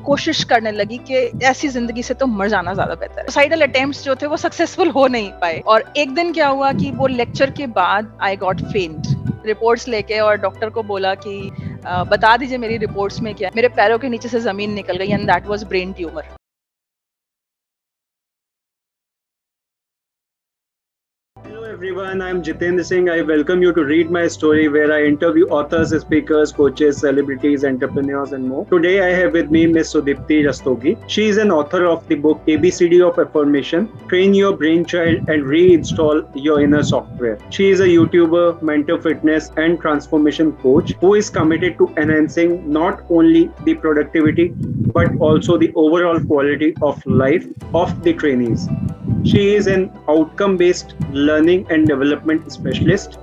कोशिश करने लगी कि ऐसी जिंदगी से तो मर जाना ज्यादा बेहतर है। सुसाइडल अटेम्प्ट्स जो थे वो सक्सेसफुल हो नहीं पाए, और एक दिन क्या हुआ कि वो लेक्चर के बाद आई गॉट फेंट रिपोर्ट्स लेके, और डॉक्टर को बोला कि बता दीजिए मेरी रिपोर्ट्स में क्या है। मेरे पैरों के नीचे से जमीन निकल गई, and that was brain tumour. Hello everyone, I'm Jitendra Singh. I welcome you to Read My Story, where I interview authors, speakers, coaches, celebrities, entrepreneurs, and more. Today I have with me Ms. Sudipti Rastogi. She is an author of the book ABCD of Affirmation, Train Your Brain Child and Reinstall Your Inner Software. She is a YouTuber, mental fitness, and transformation coach who is committed to enhancing not only the productivity but also the overall quality of life of the trainees. She is an outcome-based learning and development specialist,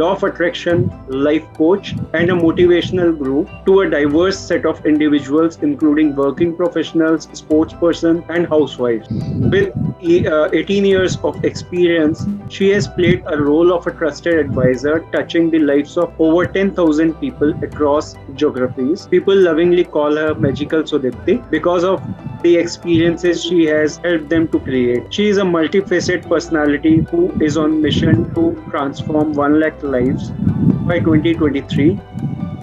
law of attraction life coach, and a motivational guru to a diverse set of individuals, including working professionals, sports persons, and housewives. With 18 years of experience, she has played a role of a trusted advisor, touching the lives of over 10,000 people across geographies. People lovingly call her Magical Sudipti because of the experiences she has helped them to create. She is a multifaceted personality who is on mission to transform 1 lakh lives by 2023.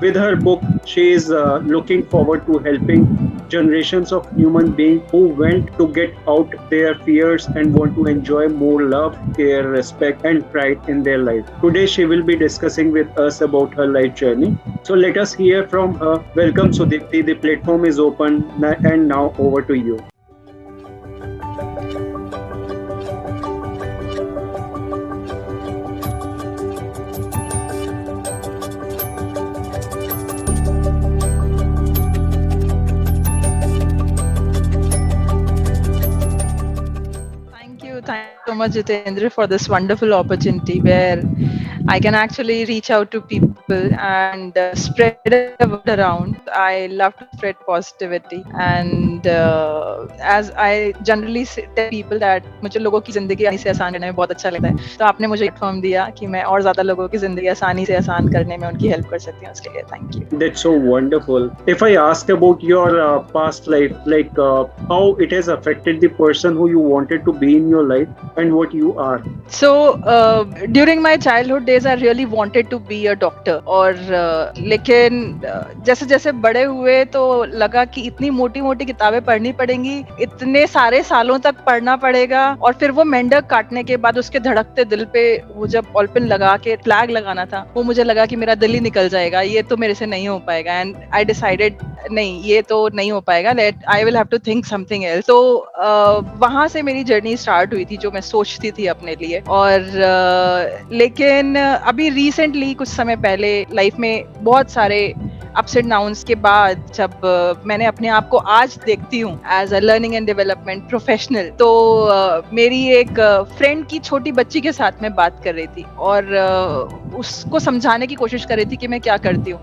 With her book, she is looking forward to helping generations of human beings who went to get out their fears and want to enjoy more love, care, respect, and pride in their life. Today, she will be discussing with us about her life journey. So let us hear from her. Welcome, Sudipti. The platform is open, and now over to you. Thank you so much, Jitendra, for this wonderful opportunity where I can actually reach out to people and spread a word around. I love to spread positivity, and as I generally tell people that मुझे लोगों की जिंदगी आसानी से आसान करने में बहुत अच्छा लगता है, तो आपने मुझे प्लेटफॉर्म दिया कि मैं और ज्यादा लोगों की जिंदगी आसानी से आसान करने में उनकी हेल्प कर सकती हूँ, उसके लिए thank you. That's so wonderful. If I ask about your past life, like how it has affected the person who you wanted to be in your life and what you are. So during my childhood days, I really wanted to be a doctor. और लेकिन जैसे जैसे बड़े हुए तो लगा कि इतनी मोटी मोटी किताबें पढ़नी पड़ेंगी, इतने सारे सालों तक पढ़ना पड़ेगा, और फिर वो मेंढक काटने के बाद उसके धड़कते दिल पे वो जब ऑलपिन लगा के फ्लैग लगाना था, वो मुझे लगा कि मेरा दिल ही निकल जाएगा, ये तो मेरे से नहीं हो पाएगा. एंड आई डिसाइडेड नहीं, ये तो नहीं हो पाएगा, I will have to think something else. तो वहां से मेरी जर्नी स्टार्ट हुई थी जो मैं सोचती थी अपने लिए. और लेकिन अभी रिसेंटली कुछ समय पहले लाइफ में बहुत सारे अप्स एंड डाउन्स के बाद जब मैंने अपने आप को आज देखती हूँ as a learning and development professional, तो मेरी एक फ्रेंड की छोटी बच्ची के साथ मैं बात कर रही थी और उसको समझाने की कोशिश कर रही थी कि मैं क्या करती हूँ.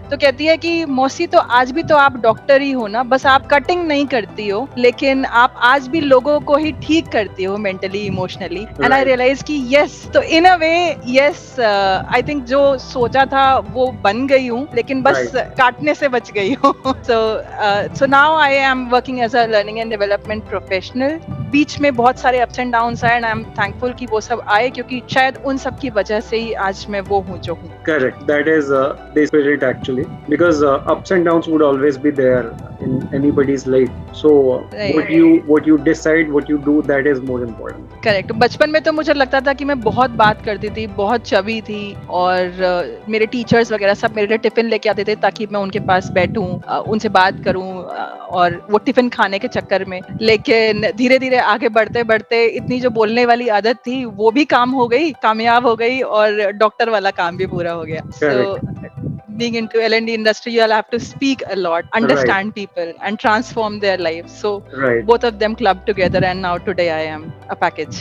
तो कहती है कि मौसी, तो आज भी तो आप डॉक्टर ही हो ना, बस आप कटिंग नहीं करती हो, लेकिन आप आज भी लोगों को ही ठीक करती हो mentally, emotionally. And I realize कि यस, तो in a way yes, I think जो सोचा था वो बन गई हूँ, लेकिन बस काटने से बच गई हूँ. So now I am working as a learning and development professional. बीच में बहुत सारे अप्स एंड डाउन्स आए, एंड आई एम थैंकफुल कि वो सब आए, क्योंकि शायद उन सब की वजह से ही आज मैं वो हूँ जो हूँ. Correct. That is the spirit actually, because ups and downs would always be there in anybody's life. So what you decide, what you do, that is more important. Correct. बचपन में तो मुझे लगता था कि मैं बहुत बात करती थी, बहुत चबी थी, और मेरे टीचर्स वगैरह सब मेरे लिए टिफिन लेके आते थे ताकि मैं उनके पास बैठूं, उनसे बात करूं, और वो टिफिन खाने के चक्कर में. लेकिन धीरे धीरे आगे बढ़ते बढ़ते इतनी जो बोलने वाली आदत थी वो भी काम हो गई, कामयाब हो गई, और डॉक्टर वाला काम भी पूरा हो गया. So being into L&D industry, you'll have to speak a lot, understand people, and transform their lives. So both of them clubbed together, and now today I am a package.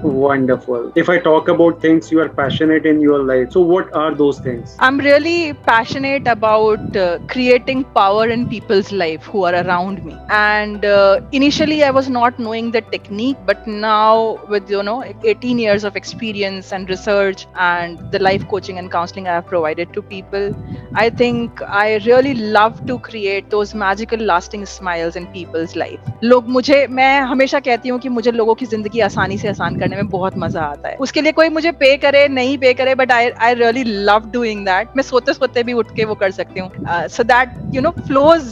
Wonderful. If I talk about things you are passionate in your life, so what are those things? I'm really passionate about creating power in people's life who are around me. And initially I was not knowing the technique, but now with 18 years of experience and research and the life coaching and counseling I have provided to people, I think I really love to create those magical lasting smiles in people's life. मैं हमेशा कहती हूँ कि मुझे लोगों की जिंदगी आसानी से आसान करने में बहुत मजा आता है. उसके लिए कोई मुझे पे करे नहीं पे करे, but I really love doing that. मैं सोते सोते भी उठ के वो कर सकती हूँ. So that flows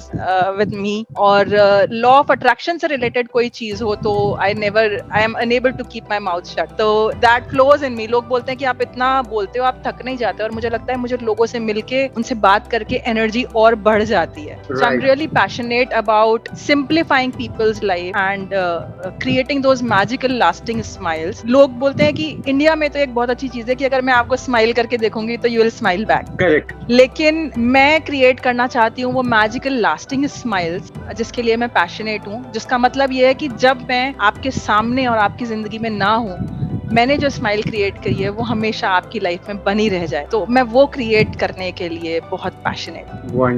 with me. और लॉ ऑफ अट्रैक्शन से रिलेटेड कोई चीज हो तो I am unable to keep my mouth shut. तो दैट फ्लोज इन मी. लोग बोलते हैं कि आप इतना बोलते हो, आप थक नहीं जाते, और मुझे लगता है मुझे लोगों से मिलके उनसे बात करके एनर्जी और बढ़ जाती है. So I am really passionate about simplifying people's life and creating those magical lasting smiles. लोग बोलते हैं कि इंडिया में तो एक बहुत अच्छी चीज है कि अगर मैं आपको स्माइल करके देखूंगी तो you will smile back. Correct. लेकिन मैं क्रिएट करना चाहती हूँ वो मैजिकल लास्टिंग स्माइल्स, जिसके लिए मैं पैशनेट हूँ. जिसका मतलब ये है कि जब मैं आपके सामने और आपकी जिंदगी में ना हूँ, मैंने जो स्माइल क्रिएट करी है वो हमेशा आपकी लाइफ में बनी रह जाए. तो मैं वो क्रिएट करने के लिए बहुत पैशनेट.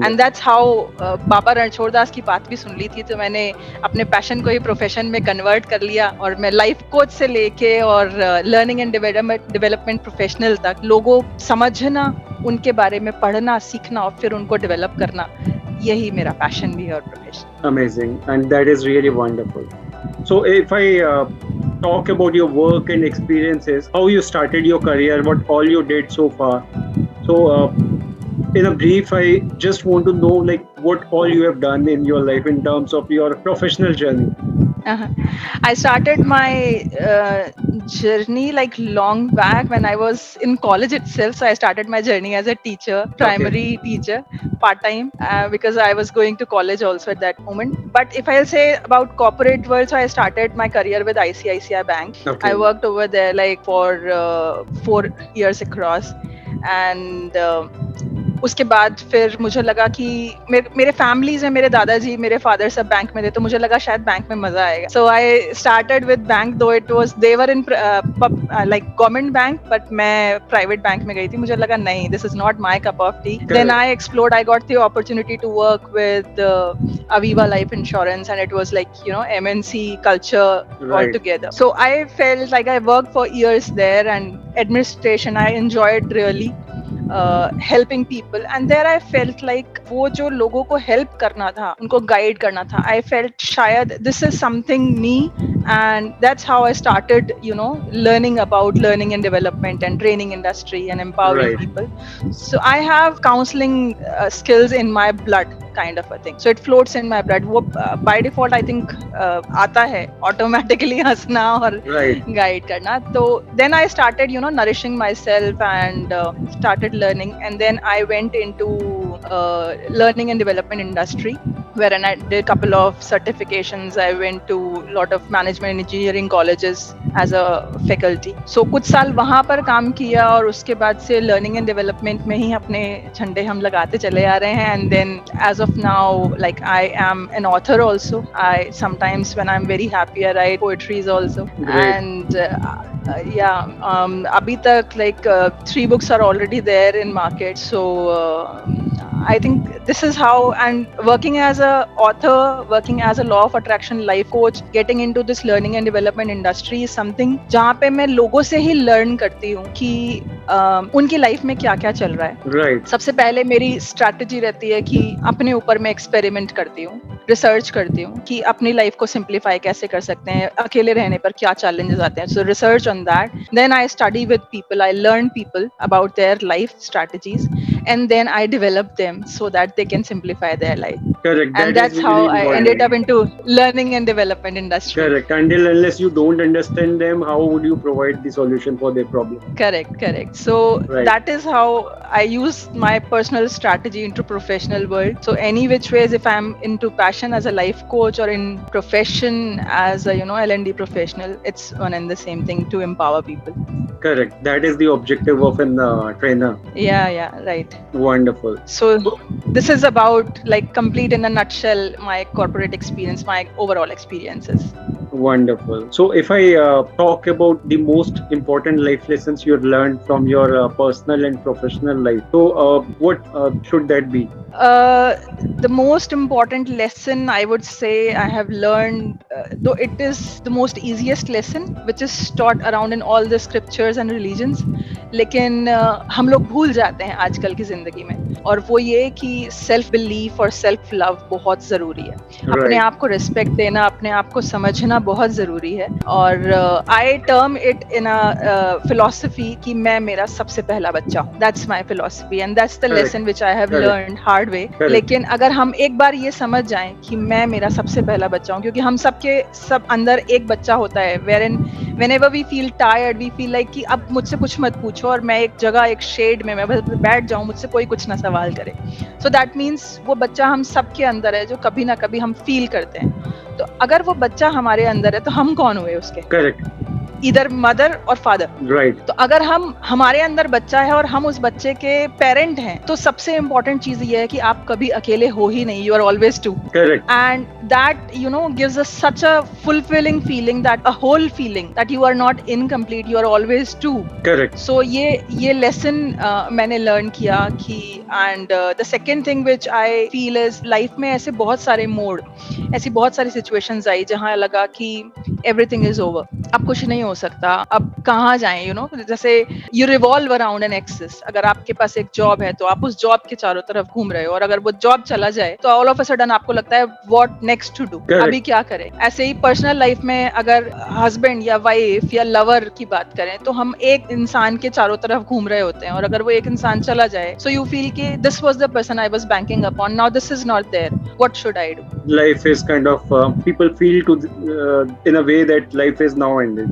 एंड दैट्स हाउ बाबा रणछोड़ दास की बात भी सुन ली थी, तो मैंने अपने पैशन को ही प्रोफेशन में कन्वर्ट कर लिया. और मैं लाइफ कोच से लेके और लर्निंग एंड डेवलपमेंट प्रोफेशनल तक लोगों समझना, उनके बारे में पढ़ना, सीखना और फिर उनको डेवलप करना, यही मेरा पैशन भी है और profession. Amazing, and that is really wonderful. So if I talk about your work and experiences, how you started your career, what all you did so far. So in a brief, I just want to know like what all you have done in your life in terms of your professional journey. I started my journey like long back when I was in college itself. So I started my journey as a teacher, primary teacher, part-time, because I was going to college also at that moment. But if I'll say about corporate world, so I started my career with ICICI Bank. I worked over there like for 4 years across. And उसके बाद फिर मुझे लगा कि मेरे families में मेरे दादाजी, मेरे फादर सब बैंक में थे, तो मुझे लगा शायद बैंक में मजा आएगा. So I started with bank, though it was they were in like government bank, but मैं प्राइवेट बैंक में गई थी. मुझे लगा नहीं, this is not my cup of tea. Then I explored, I got the opportunity to work with Aviva Life Insurance, and it was like MNC culture altogether. So I felt like I worked for years there, and administration I enjoyed really. Helping people, and there I felt like वो जो लोगों को help करना था, उनको guide करना था, I felt शायद this is something me, and that's how I started learning about learning and development and training industry and empowering people. So I have counseling skills in my blood, kind of a thing. So it floats in my blood. वो by default I think आता है automatically हंसना और guide करना. तो then I started nourishing myself and started learning, and then I went into learning and development industry, wherein I did a couple of certifications. I went to a lot of management and engineering colleges as a faculty. So कुछ साल वहाँ पर काम किया, और उसके बाद से learning and development में ही अपने झंडे हम लगाते चले आ रहे हैं. And then as of now, like I am an author also. I sometimes when I'm very happy I write poetries also. Great. And अभी तक like 3 books are already there in market. So I think this is how, and working as a author, working as a law of attraction life coach, getting into this learning and development industry is something जहाँ पे मैं लोगों से ही learn करती हूँ कि उनकी life में क्या क्या चल रहा है. Right. सबसे पहले मेरी स्ट्रैटेजी रहती है कि अपने ऊपर मैं एक्सपेरिमेंट करती हूँ, रिसर्च करती हूँ कि अपनी लाइफ को सिंप्लीफाई कैसे कर सकते हैं, अकेले रहने पर क्या चैलेंजेस आते हैं. So research on that, then I study with people, I learn people about their life strategies, and then I develop them so that they can simplify their life. Correct. And that's how I ended up into learning and development industry. Correct. Until unless you don't understand them, how would you provide the solution for their problem? Correct. So that is how I use my personal strategy into professional world. So any which ways, if I'm into passion as a life coach or in profession as a L&D professional, it's one and the same thing, to empower people. Correct. That is the objective of a trainer. Yeah, right. Wonderful. So this is about like complete in a nutshell my corporate experience, my overall experiences. Wonderful. So if I talk about the most important life lessons you learned from your personal and professional life, so what should that be? The most important lesson I would say I have learned, though it is the most easiest lesson which is taught around in all the scriptures and religions, लेकिन हम लोग भूल जाते हैं आजकल की जिंदगी में. और वो ये कि सेल्फ बिलीफ और सेल्फ लव बहुत जरूरी है। अपने Right. आप को रिस्पेक्ट देना, अपने आप को समझना बहुत जरूरी है। और I term it in a philosophy कि मैं मेरा सबसे पहला बच्चा हूँ। That's my philosophy and that's the Correct. Lesson which I have Correct. Learned hard way. Correct. लेकिन अगर हम एक बार ये समझ जाएं कि मैं मेरा सबसे पहला बच्चा हूँ, क्योंकि हम सबके सब अंदर एक बच्चा होता है, wherein whenever we feel tired, we feel like कि अब मुझसे कुछ मत पूछो और मैं एक जगह, एक शेड में मैं बस बैठ जाऊं, मुझसे कोई कुछ ना सवाल करे। सो दैट मीन्स वो बच्चा हम सबके अंदर है, जो कभी ना कभी हम फील करते हैं। तो अगर वो बच्चा हमारे अंदर है तो हम कौन हुए उसके? Correct. इधर मदर और फादर। Right. तो अगर हम, हमारे अंदर बच्चा है और हम उस बच्चे के पेरेंट हैं, तो सबसे इम्पोर्टेंट चीज ये है कि आप कभी अकेले हो ही नहीं, you are always too. Correct. And that, you know, gives us such a fulfilling feeling, that a whole feeling that you are not incomplete, you are always two. Correct. So ये lesson मैंने learn किया कि, and the second thing which I feel is life में ऐसे बहुत सारे mode, ऐसी बहुत सारी situations आई जहाँ लगा कि everything is over, अब कुछ नहीं हो सकता, अब कहाँ जाएं, you know, जैसे you revolve around an axis। अगर आपके पास एक जॉब है तो आप उस जॉब के चारों तरफ घूम रहे हो, और अगर वो जॉब चला जाए तो all of a sudden आपको लगता है what next to do, Correct. अभी क्या करें। ऐसे ही पर्सनल लाइफ में अगर हस्बैंड या वाइफ या लवर की बात करें तो हम एक इंसान के चारों तरफ घूम रहे होते हैं, और अगर वो एक इंसान चला जाए सो यू फील कि this was the person I was banking upon, now this is not there, what should I do? Life is kind of people feel to in a way that life is now ended,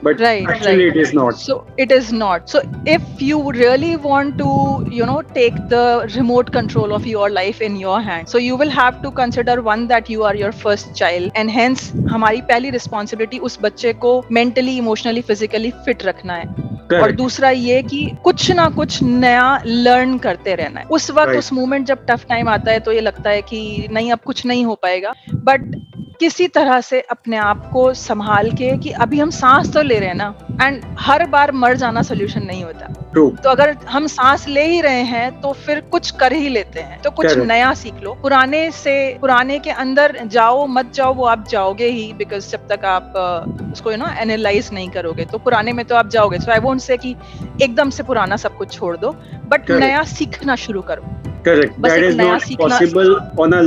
but actually it is not. So it is not. So if you really want to, you know, take the remote control of your life in your hand, so you will have to consider one, that you are your first child, and hence हमारी पहली responsibility उस बच्चे को mentally, emotionally, physically fit रखना है। और दूसरा ये कि कुछ ना कुछ नया लर्न करते रहना है। उस वक्त, उस मोमेंट जब टफ टाइम आता है तो ये लगता है कि नहीं, अब कुछ नहीं हो पाएगा, बट किसी तरह से अपने आप को संभाल के कि अभी हम सांस तो ले रहे हैं ना, एंड हर बार मर जाना सोल्यूशन नहीं होता। तो अगर हम सांस ले ही रहे हैं तो फिर कुछ कर ही लेते हैं, तो कुछ नया सीख लो। पुराने के अंदर जाओ मत जाओ, वो आप जाओगे ही, बिकॉज जब तक आप उसको यू नो एनालाइज नहीं करोगे तो पुराने में तो आप जाओगे। सो आई वोंट से कि एकदम से पुराना सब कुछ छोड़ दो, बट नया सीखना शुरू करो। Correct. That is not possible on a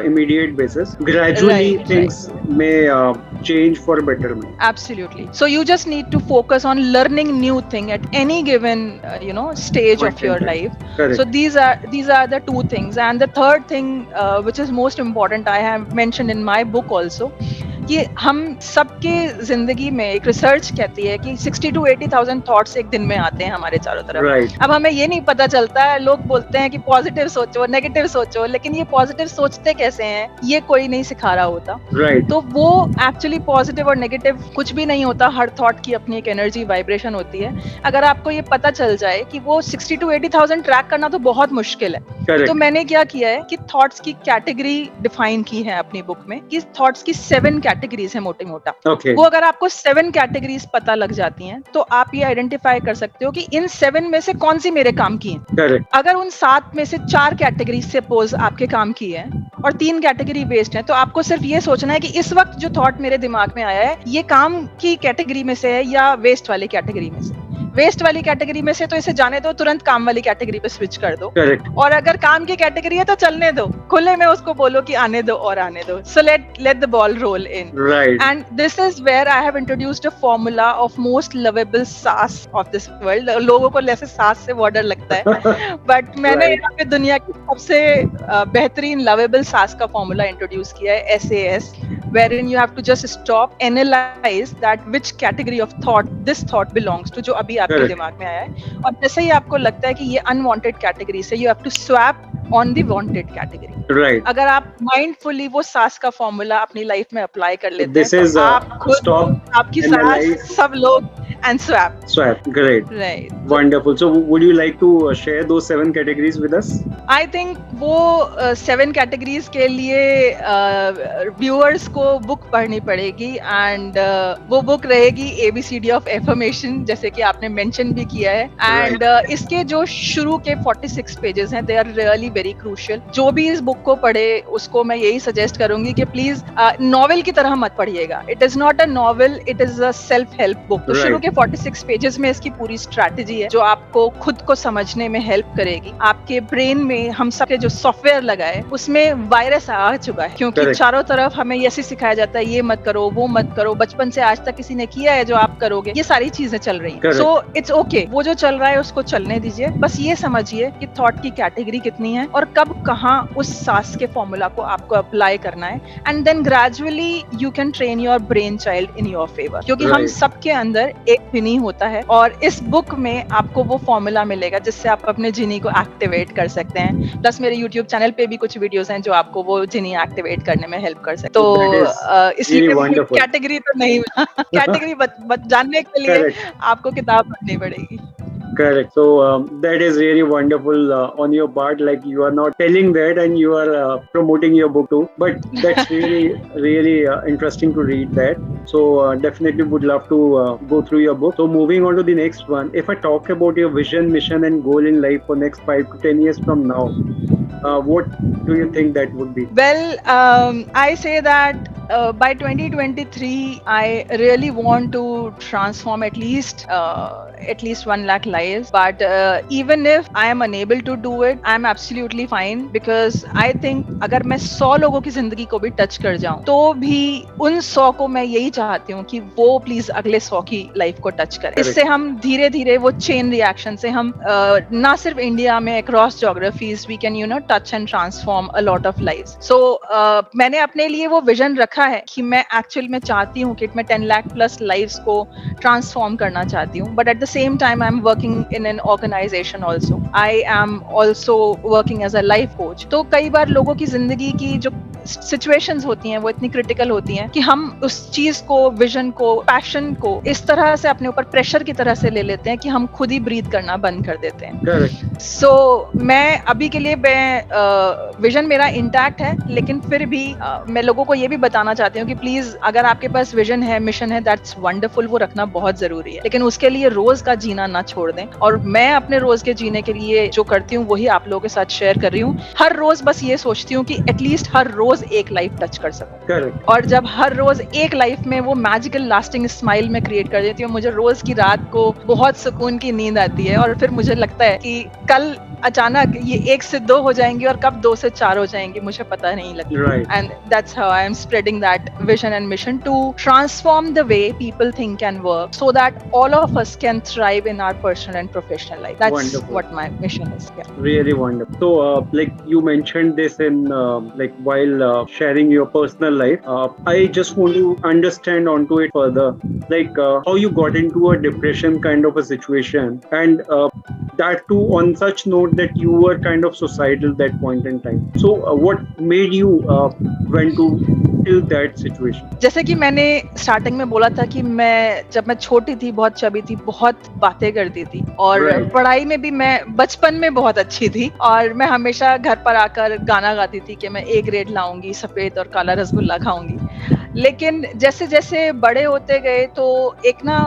immediate basis. Gradually, things may change for betterment. Absolutely. So you just need to focus on learning new thing at any given stage of your life. Correct. So these are the two things, and the third thing which is most important, I have mentioned in my book also, कि हम सबके जिंदगी में, एक research कहती है कि 60 to 80,000 thoughts एक दिन में आते हैं हमारे चारों तरफ। Right. अब हमें ये नहीं पता चलता है, लोग बोलते हैं कि पॉजिटिव सोचो, नेगेटिव सोचो, लेकिन ये पॉजिटिव सोचते कैसे हैं ये कोई नहीं सिखा रहा होता। Right. तो वो एक्चुअली पॉजिटिव और नेगेटिव कुछ भी नहीं होता, हर थॉट की अपनी एक एनर्जी, वाइब्रेशन होती है। अगर आपको ये पता चल जाए कि वो 60 to 80,000 ट्रैक करना तो बहुत मुश्किल है। Correct. तो मैंने क्या किया है कि थॉट्स की कैटेगरी डिफाइन की है अपनी बुक में, कि थॉट्स की 7 कैटेगरीज है मोटी मोटा। Okay. वो अगर आपको 7 कैटेगरीज पता लग जाती हैं तो आप ये आइडेंटिफाई कर सकते हो कि इन 7 में से कौन सी मेरे काम की है। Correct. अगर उन 7 में से 4 कैटेगरी सपोज आपके काम की है और 3 कैटेगरी वेस्ट है, तो आपको सिर्फ ये सोचना है कि इस वक्त जो थॉट मेरे दिमाग में आया है ये काम की कैटेगरी में से है या वेस्ट वाली कैटेगरी में से। वेस्ट वाली कैटेगरी में से तो इसे जाने दो, तुरंत काम वाली कैटेगरी पे स्विच कर दो। Correct. और अगर काम की कैटेगरी है तो चलने दो, खुले में उसको बोलो कि आने दो और आने दो। So let the ball roll in. Right. And this is where I have introduced a formula of most lovable sass of this world. लोगों को ऐसे सास से बहुत डर लगता है, but मैंने यहाँ पे दुनिया की सबसे बेहतरीन lovable सास का फॉर्मूला इंट्रोड्यूस किया है, SAS, wherein you have to just stop, analyze that which category of thought this thought belongs to, जो अभी आपके दिमाग में आया है। और जैसे ही आपको लगता है कि ये अनवांटेड कैटेगरी से, you have to swap on the wanted category. Right. अगर आप माइंडफुली वो सास का फॉर्मूला अपनी लाइफ में अप्लाई कर लेते This हैं is तो आप खुद, stop, आपकी analyze, सास, सब लोग, and swap. Great. Right. Wonderful. So would you like to share those 7 categories with us? I think वो 7 कैटेगरीज के लिए व्यूअर्स आपको बुक पढ़नी पड़ेगी एंड वो बुक रहेगी ABCD ऑफ एफर्मेशन, जैसे कि आपने मेंशन भी किया है। एंड इसके जो शुरू के 46 पेजेस हैं, they are really very crucial. जो भी इस बुक को पढ़े उसको मैं यही सजेस्ट करूंगी कि प्लीज नॉवेल की तरह मत पढ़िएगा। It is not a novel, it is a self help book. तो शुरू के 46 पेजेस में इसकी पूरी स्ट्रैटेजी है जो आपको खुद को समझने में हेल्प करेगी। आपके ब्रेन में हम सबके जो सॉफ्टवेयर लगा है उसमें वायरस आ चुका है, क्योंकि चारों तरफ हमें ऐसे सिखाया जाता है, ये मत करो, वो मत करो, बचपन से आज तक किसी ने किया है जो आप करोगे, ये सारी चीजें चल रही है। सो इट्स ओके, वो जो चल रहा है उसको चलने दीजिए। बस ये समझिए कि थॉट की कैटेगरी कितनी है और कब कहाँ उस सास के फॉर्मूला को आपको अप्लाई करना है, and then gradually you can train your brain child in your favour, क्योंकि हम सबके अंदर एक जिनी होता है और इस बुक में आपको वो फॉर्मूला मिलेगा जिससे आप अपने जिनी को एक्टिवेट कर सकते हैं। प्लस मेरे यूट्यूब चैनल पे भी कुछ वीडियोस हैं जो आपको वो जिनी एक्टिवेट करने में हेल्प कर सकते हैं। तो इसलिए कैटेगरी तो नहीं कैटेगरी जानने के लिए आपको किताब पढ़नी पड़ेगी। Correct. So that is really wonderful on your part. Like, you are not telling that and you are promoting your book too. But that's really interesting to read that. So definitely would love to go through your book. So moving on to the next one. If I talk about your vision, mission and goal in life for next 5 to 10 years from now, what do you think that would be? Well, I say that by 2023, I really want to transform at least 1 lakh lives. But even if I am unable to do it, I am absolutely fine, because I think अगर मैं 100 लोगों की जिंदगी को भी touch कर जाऊं तो भी उन 100 को मैं यही चाहती हूँ कि वो प्लीज अगले 100 की लाइफ को टच करें। इससे हम धीरे धीरे वो चेन रिएक्शन से हम ना सिर्फ इंडिया में across geographies we can touch and transform a lot of lives. So मैंने अपने लिए वो विजन रखा है कि मैं एक्चुअल में चाहती हूँ कि मैं 10 लाख प्लस लाइव्स को ट्रांसफॉर्म करना चाहती हूँ। But at the same time I am working in an organisation also. I am also working as a life coach. तो कई बार लोगों की जिंदगी की जो सिचुएशंस होती हैं वो इतनी क्रिटिकल होती हैं कि हम उस चीज को, विजन को, पैशन को इस तरह से अपने ऊपर प्रेशर की तरह से ले लेते हैं कि हम खुद ही ब्रीथ करना बंद कर देते हैं। सो मैं अभी के लिए विजन मेरा इंटैक्ट है, लेकिन फिर भी मैं लोगों को ये भी बताना चाहती हूँ कि प्लीज अगर आपके पास विजन है, मिशन है, दैट्स वंडरफुल, वो रखना बहुत जरूरी है, लेकिन उसके लिए रोज का जीना ना छोड़ दें। और मैं अपने रोज के जीने के लिए जो करती हूँ वही आप लोगों के साथ शेयर कर रही हूँ। हर रोज बस ये सोचती हूँ कि एटलीस्ट हर रोज एक लाइफ टच कर सकूं। और जब हर रोज एक लाइफ में वो मैजिकल लास्टिंग स्माइल में क्रिएट कर देती हूँ, मुझे रोज की रात को बहुत सुकून की नींद आती है और फिर मुझे लगता है कि कल अचानक ये 1 से 2 हो जाएंगी और कब 2 से 4 हो जाएंगी मुझे पता नहीं लगता। And that's how I am spreading that vision and mission to transform the way people think and work so that all of us can thrive in our personal and professional life. That's what my mission is. Really wonderful. So like you mentioned this in like while sharing your personal life, I just want to understand onto it further, like how you got into a depression kind of a situation, and that too on such note that you were kind of suicidal that point in time. So what made you went to till that situation? जैसे कि मैंने starting में बोला था कि जब मैं छोटी थी, बहुत चबी थी, बहुत बातें करती थी और पढ़ाई में भी मैं बचपन में बहुत अच्छी थी और मैं हमेशा घर पर आकर गाना गाती थी कि मैं A ग्रेड लाऊंगी, सफेद और काला रसगुल्ला खाऊंगी। लेकिन जैसे जैसे बड़े होते गए तो एक ना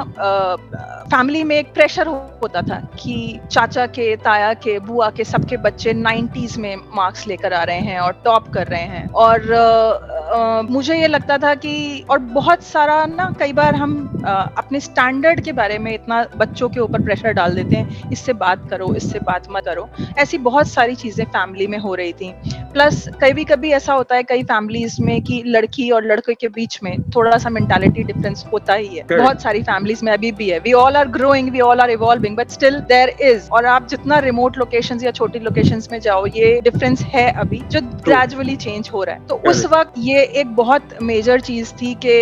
फैमिली में एक प्रेशर होता था कि चाचा के, ताया के, बुआ के सबके बच्चे 90s में मार्क्स लेकर आ रहे हैं और टॉप कर रहे हैं। और मुझे ये लगता था कि और बहुत सारा ना कई बार हम अपने स्टैंडर्ड के बारे में इतना बच्चों के ऊपर प्रेशर डाल देते हैं, इससे बात करो, इससे बात मत करो। ऐसी बहुत सारी चीजें फैमिली में हो रही थी। प्लस कभी कभी ऐसा होता है कई फैमिलीज में कि लड़की और लड़के के बीच में थोड़ा सा मेंटालिटी डिफरेंस होता ही है। बहुत सारी फैमिलीज में अभी भी है। We all are growing, we all are evolving, but still there is. और आप जितना रिमोट लोकेशंस या छोटी लोकेशंस में जाओ, ये डिफरेंस है अभी जो ग्रेजुअली चेंज हो रहा है। तो उस वक्त ये एक बहुत मेजर चीज थी कि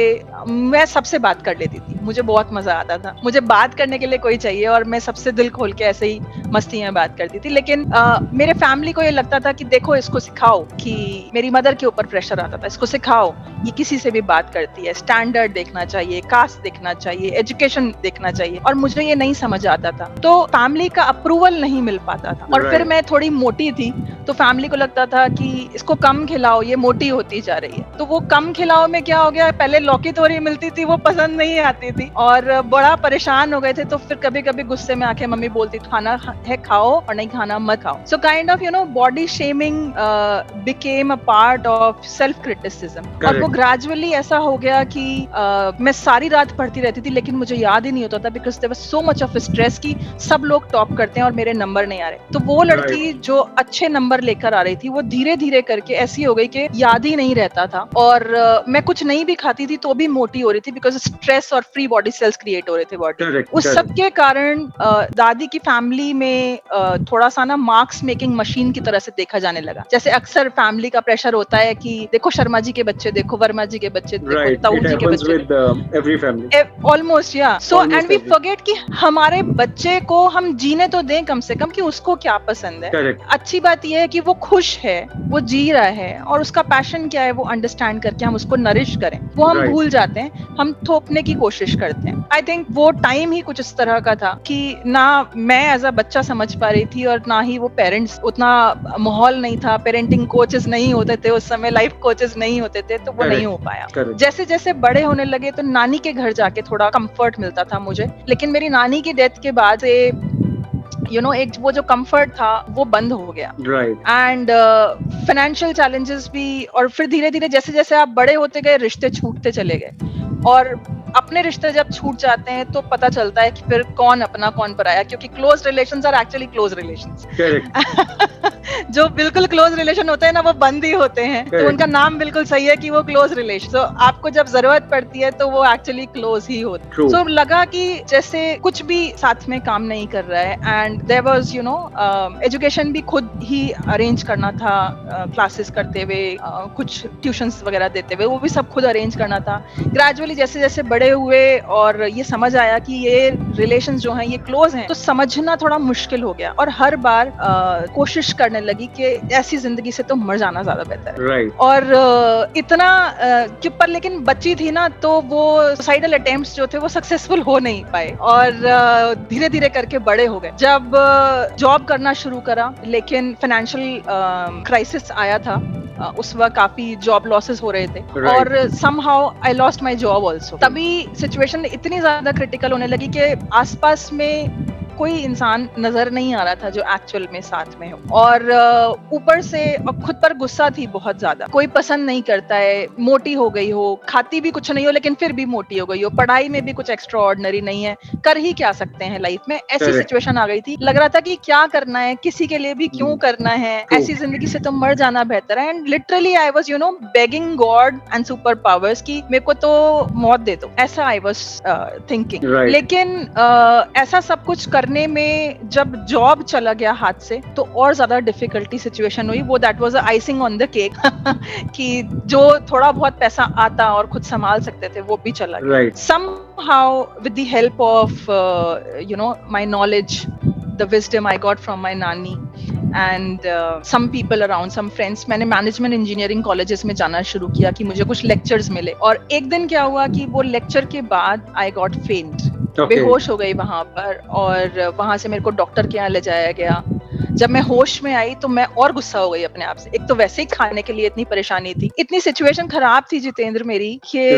मैं सबसे बात कर लेती थी, मुझे बहुत मजा आता था, मुझे बात करने के लिए कोई चाहिए और मैं सबसे दिल खोल के ऐसे ही मस्ती में बात करती थी। लेकिन मेरे फैमिली को ये लगता था कि देखो इसको सिखाओ, कि मेरी मदर के ऊपर प्रेशर आता था, इसको सिखाओ, ये किसी से भी बात करती है, स्टैंडर्ड देखना चाहिए, कास्ट देखना चाहिए, एजुकेशन देखना चाहिए, और मुझे ये नहीं समझ आता था, तो फैमिली का अप्रूवल नहीं मिल पाता था। और फिर मैं थोड़ी मोटी थी, तो फैमिली को लगता था कि इसको कम खिलाओ, ये मोटी होती जा रही है। तो वो कम खिलाओ में क्या हो गया, पहले लौकी तोरी मिलती थी, वो पसंद नहीं आती थी और बड़ा परेशान हो गए थे। तो फिर कभी कभी गुस्से में आके मम्मी बोलती खाना है खाओ और नहीं खाना मत खाओ। So kind of body shaming became a part of self criticism. और वो ग्रेजुअली ऐसा हो गया कि मैं सारी रात पढ़ती रहती थी, लेकिन मुझे याद ही नहीं होता था, because there was so much of stress कि सब लोग टॉप करते हैं और मेरे नंबर नहीं आ रहे। तो वो लड़की जो अच्छे नंबर लेकर आ रही थी, वो धीरे धीरे करके ऐसी हो गई कि याद ही नहीं रहता था। और मैं कुछ नहीं भी खाती थी तो भी मोटी हो रही थी, बिकॉज स्ट्रेस और फ्री बॉडी सेल्स क्रिएट हो रहे थे बॉडी। उस सब के कारण दादी की फैमिली में थोड़ा सा ना मार्क्स मेकिंग मशीन की तरह से देखा जाने लगा। जैसे अक्सर फैमिली का प्रेशर होता है कि देखो शर्मा जी के बच्चे, देखो वर्मा जी के बच्चे, देखो ताऊ जी के बच्चे, ऑलमोस्ट या सो एंड वी फॉरगेट कि हमारे बच्चे को हम जीने तो दें कम से कम, कि उसको क्या पसंद है। अच्छी बात यह है कि वो खुश है, वो जी रहा है, और उसका पैशन क्या है वो अंडरस्टैंड करके हम उसको नरिश करें। वो हम भूल जाते हैं, हम थोपने की कोशिश करते हैं। आई थिंक वो टाइम ही कुछ इस तरह का था कि ना मैं एज अ बच्चा समझ पा रही थी और ना ही वो पेरेंट्स, उतना माहौल नहीं था, पेरेंटिंग कोचेस नहीं होते थे उस समय, लाइफ कोचेस नहीं होते थे, तो वो नहीं हो पाया। जैसे जैसे बड़े होने लगे तो नानी के घर जाके थोड़ा कंफर्ट मिलता था मुझे, लेकिन मेरी नानी की डेथ के बाद से एक वो जो कंफर्ट था वो बंद हो गया। एंड फाइनेंशियल चैलेंजेस भी, और फिर धीरे धीरे जैसे जैसे आप बड़े होते गए रिश्ते छूटते चले गए, और अपने रिश्ते जब छूट जाते हैं तो पता चलता है कि फिर कौन अपना कौन पराया, क्योंकि close relations are actually close relations. जो बिल्कुल क्लोज रिलेशन होते हैं ना, वो बंद ही होते हैं। तो उनका नाम बिल्कुल सही है कि वो क्लोज रिलेशन। तो आपको जब जरूरत पड़ती है तो वो एक्चुअली क्लोज ही होते हैं। सो लगा कि जैसे कुछ भी साथ में काम नहीं कर रहा है, एंड देयर वाज एजुकेशन भी खुद ही अरेंज करना था, क्लासेस करते हुए, कुछ ट्यूशंस वगैरह देते हुए, वो भी सब खुद अरेंज करना था। ग्रेजुअली जैसे जैसे बड़े हुए और ये समझ आया कि ये रिलेशंस जो हैं ये क्लोज हैं, तो समझना थोड़ा मुश्किल हो गया, और हर बार कोशिश करने लगी कि ऐसी जिंदगी से तो मर जाना ज्यादा बेहतर है। और इतना पर लेकिन बच्ची थी ना, तो वो सुसाइडल अटेम्प्ट्स जो थे वो सक्सेसफुल हो नहीं पाए, और धीरे धीरे करके बड़े हो गए। जब जॉब करना शुरू करा, लेकिन फाइनेंशियल क्राइसिस आया था, उस वक्त काफी जॉब लॉसेस हो रहे थे, और somehow I lost my job also. तभी सिचुएशन इतनी ज्यादा क्रिटिकल होने लगी कि आसपास में कोई इंसान नजर नहीं आ रहा था जो एक्चुअल में साथ में हो, और ऊपर से खुद पर गुस्सा थी बहुत ज्यादा। कोई पसंद नहीं करता है मोटी हो गई हो, खाती भी कुछ नहीं हो लेकिन फिर भी मोटी हो गई हो, पढ़ाई में भी कुछ एक्स्ट्रा ऑर्डिनरी नहीं है, कर ही क्या सकते हैं लाइफ में, ऐसी सिचुएशन आ गई थी। लग रहा था कि क्या करना है, किसी के लिए भी क्यों करना है, ऐसी जिंदगी से तो मर जाना बेहतर है। And literally I was begging God and super powers कि मेरे को तो मौत दे दो, ऐसा आई वाज थिंकिंग। लेकिन ऐसा सब कुछ करने में जब जॉब चला गया हाथ से, तो और ज्यादा डिफिकल्टी सिचुएशन हुई। वो that was icing on the cake कि जो थोड़ा बहुत पैसा आता और खुद संभाल सकते थे वो भी चला गया। Somehow with the help of my knowledge, the wisdom I got from my nani and some people around, some friends, मैंने मैनेजमेंट इंजीनियरिंग कॉलेजेस में जाना शुरू किया कि मुझे कुछ लेक्चर्स मिले। और एक दिन क्या हुआ कि वो लेक्चर के बाद आई गॉट फेंट, बेहोश हो गई वहां पर, और वहां से मेरे को डॉक्टर के यहाँ ले जाया गया। जब मैं होश में आई तो मैं और गुस्सा हो गई अपने आप से। एक तो वैसे ही खाने के लिए इतनी परेशानी थी, इतनी सिचुएशन खराब थी जितेंद्र मेरी कि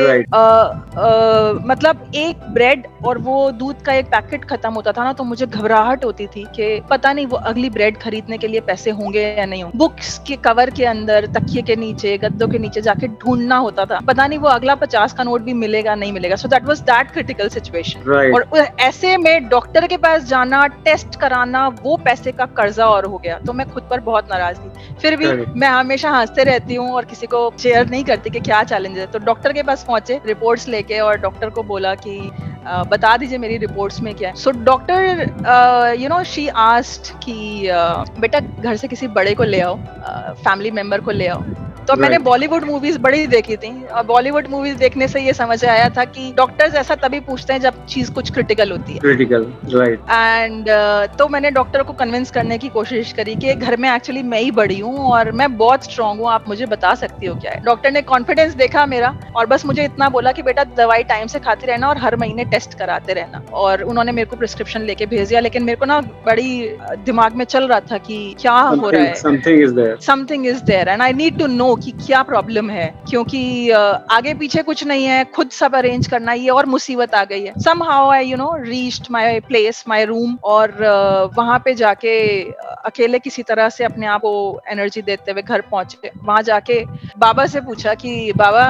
मतलब एक ब्रेड और वो दूध का एक पैकेट खत्म होता था ना, तो मुझे घबराहट होती थी कि पता नहीं वो अगली ब्रेड खरीदने के लिए पैसे होंगे या नहीं होंगे। बुक्स के कवर के अंदर, तकिए के नीचे, गद्दों के नीचे जाके ढूंढना होता था, पता नहीं वो अगला 50 का नोट भी मिलेगा नहीं मिलेगा। So that was that critical situation. और ऐसे में डॉक्टर के पास जाना, टेस्ट कराना, वो पैसे का कर्जा और हो गया। तो मैं खुद पर बहुत नाराज थी। फिर भी मैं हमेशा हंसते रहती हूँ और किसी को शेयर नहीं करती कि क्या चैलेंज है। तो डॉक्टर के पास पहुंचे रिपोर्ट्स लेके, और डॉक्टर को बोला कि बता दीजिए मेरी रिपोर्ट्स में क्या है। सो डॉक्टर शी आस्क्ड कि बेटा घर से किसी बड़े को ले आओ, फैमिली मेंबर को ले आओ। तो मैंने Right. बॉलीवुड मूवीज बड़ी देखी थी, और बॉलीवुड मूवीज देखने से ये समझ आया था कि डॉक्टर्स ऐसा तभी पूछते हैं जब चीज कुछ क्रिटिकल होती है। Critical. Right. एंड तो मैंने डॉक्टर को कन्विंस करने की कोशिश करी कि घर में एक्चुअली मैं ही बड़ी हूँ और मैं बहुत स्ट्रांग हूँ, आप मुझे बता सकती हो क्या है। डॉक्टर ने कॉन्फिडेंस देखा मेरा और बस मुझे इतना बोला कि बेटा दवाई टाइम से खाते रहना और हर महीने टेस्ट कराते रहना, और उन्होंने मेरे को प्रिस्क्रिप्शन लेके भेज दिया। लेकिन मेरे को ना बड़ी दिमाग में चल रहा था कि क्या हो रहा है, Something is there. Something is there and I need to know कि क्या प्रॉब्लम है, क्योंकि आगे पीछे कुछ नहीं है, खुद सब अरेंज करना, ये और मुसीबत आ गई है। somehow I reached my place, my room, और वहां पे जाके अकेले किसी तरह से अपने आप को एनर्जी देते हुए घर पहुंचे। वहां जाके बाबा से पूछा कि बाबा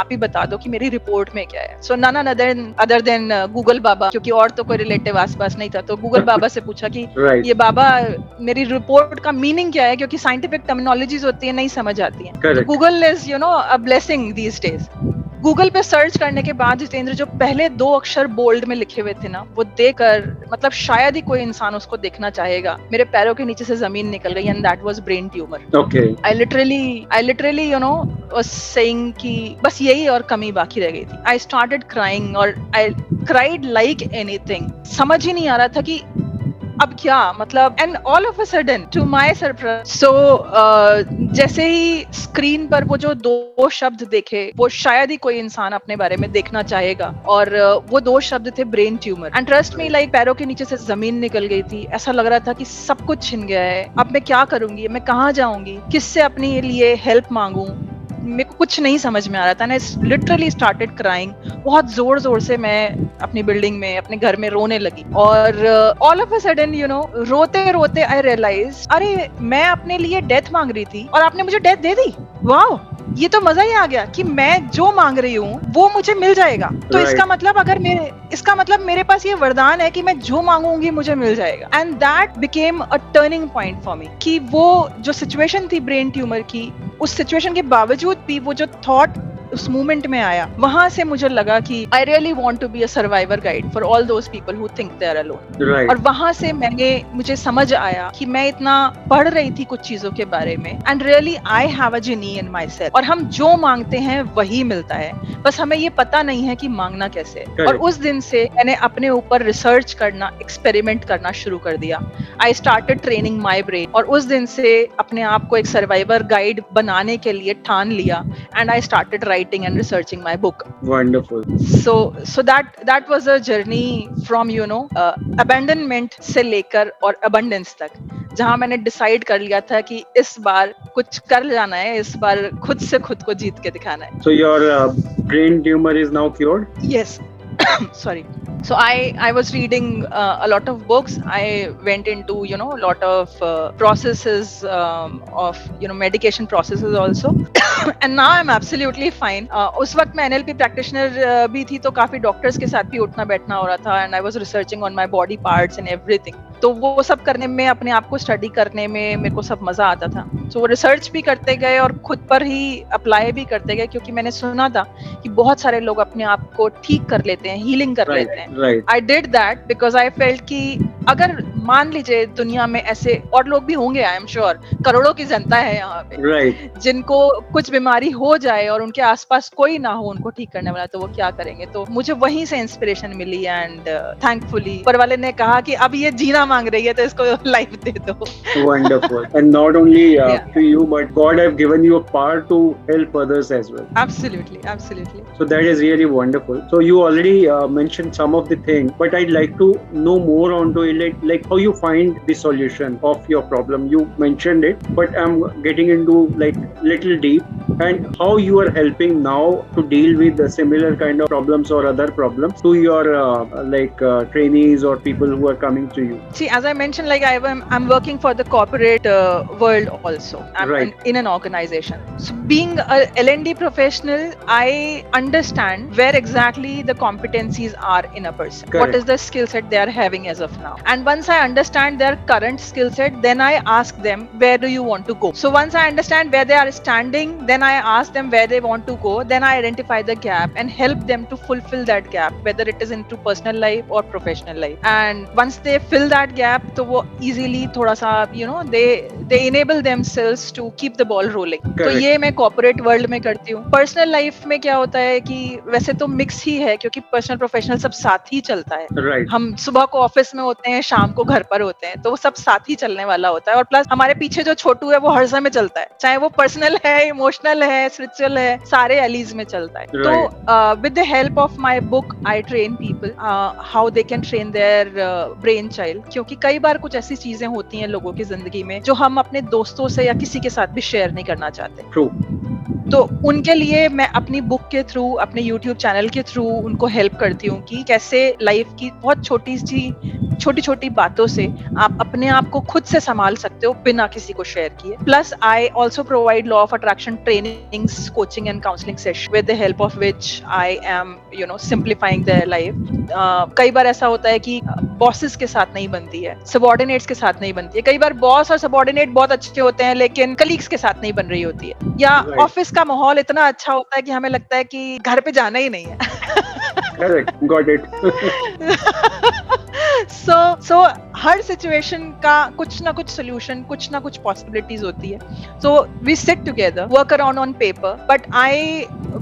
आप ही बता दो कि मेरी रिपोर्ट में क्या है। सो नन अदर देन गूगल बाबा, क्योंकि और तो कोई रिलेटिव आसपास नहीं था। तो गूगल बाबा से पूछा कि Right. ये बाबा मेरी रिपोर्ट का मीनिंग क्या है, क्योंकि साइंटिफिक टर्मिनोलॉजीज होती है नहीं समझ आती है। तो Correct. Google is a blessing these days. Google पे सर्च करने के बाद जितेंद्र जो पहले 2 अक्षर बोल्ड में लिखे हुए थे ना, वो देखकर मतलब शायद ही कोई इंसान उसको देखना चाहेगा, मेरे पैरों के नीचे से जमीन निकल गई, and that was brain tumour. Okay. I literally was saying कि बस यही और कमी बाकी रह गई थी। I started crying और I cried like anything। समझ ही नहीं आ रहा था कि अब क्या, मतलब and all of a sudden to my surprise, so जैसे ही स्क्रीन पर वो जो 2 शब्द देखे, वो शायद ही कोई इंसान अपने बारे में देखना चाहेगा, और वो 2 शब्द थे brain tumour. And trust me, like पैरों के नीचे से जमीन निकल गई थी। ऐसा लग रहा था कि सब कुछ छिन गया है, अब मैं क्या करूंगी, मैं कहाँ जाऊंगी, किससे अपने लिए हेल्प मांगू, मेरे को कुछ नहीं समझ में आ रहा था। I literally started crying. बहुत जोर जोर से मैं अपनी बिल्डिंग में, अपने घर में रोने लगी, और ऑल ऑफ अ सडन रोते रोते आई रियलाइज, अरे मैं अपने लिए डेथ मांग रही थी और आपने मुझे डेथ दे दी। वाओ, ये तो मजा ही आ गया कि मैं जो मांग रही हूँ वो मुझे मिल जाएगा। तो Right. इसका मतलब मेरे पास ये वरदान है कि मैं जो मांगूंगी मुझे मिल जाएगा। And that became a turning point for me, कि वो जो सिचुएशन थी ब्रेन ट्यूमर की, उस सिचुएशन के बावजूद भी वो जो थॉट उस मोमेंट में आया, वहां से मुझे लगा कि I really want to be a survivor guide for all those people who think they are alone. Right. और वहां से मुझे समझ आया कि मैं इतना पढ़ रही थी कुछ चीजों के बारे में, and really I have a genie in my self, और हम जो मांगते हैं वही मिलता है, बस हमें ये पता नहीं है कि मांगना कैसे। और उस दिन से मैंने अपने ऊपर रिसर्च करना, एक्सपेरिमेंट करना शुरू कर दिया। I started training my brain, और उस दिन से अपने आप को एक सर्वाइवर गाइड बनाने के लिए ठान लिया, and I started writing and researching my book. Wonderful. So that was a journey from abandonment से लेकर और abundance तक, जहां मैंने डिसाइड कर लिया था कि इस बार कुछ कर जाना है, इस बार खुद से खुद को जीत के दिखाना है। So your brain tumor is now cured? Yes. Sorry. So I was reading a lot of books. I went into a lot of processes of medication processes also. And now I'm absolutely fine. उस वक्त मैं NLP practitioner भी थी, तो काफी doctors के साथ भी उठना बैठना हो रहा था, and I was researching on my body parts and everything. तो वो सब करने में, अपने आप को स्टडी करने में मेरे को सब मजा आता था। तो वो रिसर्च भी करते गए और खुद पर ही अप्लाई भी करते गए, क्योंकि मैंने सुना था कि बहुत सारे लोग अपने आप को ठीक कर लेते हैं, हीलिंग कर लेते हैं। Right. I did that because I felt कि अगर मान लीजिए दुनिया में ऐसे और लोग भी होंगे, आई एम श्योर करोड़ों की जनता है यहाँ पे, Right. जिनको कुछ बीमारी हो जाए और उनके आसपास कोई ना हो उनको ठीक करने वाला, तो वो क्या करेंगे। तो मुझे वहीं से इंस्पिरेशन मिली, एंड थैंकफुली ऊपर वाले ने कहा कि अब ये जीना मांग रही है तो इसको लाइफ दे दो। Wonderful. And not only to you, but God have given you a power to help others as well. Absolutely. So that is really wonderful. So you already mentioned some of the things, but I'd like to know more onto it, like how you find the solution of your problem. You mentioned it, but I'm getting into like little deep, and how you are helping now to deal with the similar kind of problems or other problems to your trainees or people who are coming to you. See, as I mentioned, like I'm working for the corporate world also. I'm Right. in an organization. So being a L&D professional, I understand where exactly the competencies are in a person. Correct. What is the skill set they are having as of now. And once I understand their current skill set, then I ask them, where do you want to go? So once I understand where they are standing, then I ask them where they want to go. Then I identify the gap and help them to fulfill that gap, whether it is into personal life or professional life. And once they fill that gap, तो वो easily थोड़ा सा they enable themselves to keep the ball rolling. तो ये मैं corporate world में करती हूँ. Personal life में क्या होता है कि वैसे तो mix ही है, क्योंकि personal professional सब साथ ही चलता है. Right. हम सुबह को ऑफिस में होते हैं, शाम को घर पर होते हैं, तो वो सब साथ ही चलने वाला होता है. और प्लस हमारे पीछे जो छोटू है वो हर समय चलता है, चाहे वो पर्सनल है, इमोशनल है, स्पिरिचुअल है, सारे एलीज में चलता है. तो with the help of my book I train people how they can train their brain child. क्योंकि कई बार कुछ ऐसी चीजें होती हैं लोगों की जिंदगी में जो हम अपने दोस्तों से या किसी के साथ भी शेयर नहीं करना चाहते. True. तो उनके लिए मैं अपनी बुक के थ्रू, अपने YouTube चैनल के थ्रू उनको हेल्प करती हूँ कि कैसे लाइफ की बहुत छोटी छोटी बातों से आप अपने आप को खुद से संभाल सकते हो बिना किसी को शेयर किए. Plus I also provide law of attraction trainings, coaching and counselling session with the help of which I am simplifying their life. कई बार ऐसा होता है कि बॉसेस के साथ नहीं बनती है, सबॉर्डिनेट्स के साथ नहीं बनती है. कई बार बॉस और सबॉर्डिनेट बहुत अच्छे होते हैं लेकिन कलीग्स के साथ नहीं बन रही होती है, या ऑफिस का माहौल इतना अच्छा होता है कि हमें लगता है कि घर पे जाना ही नहीं है. Correct. Got it. So her situation का कुछ ना कुछ सोल्यूशन, कुछ ना कुछ पॉसिबिलिटीज होती है. So we sit together, work around on paper, but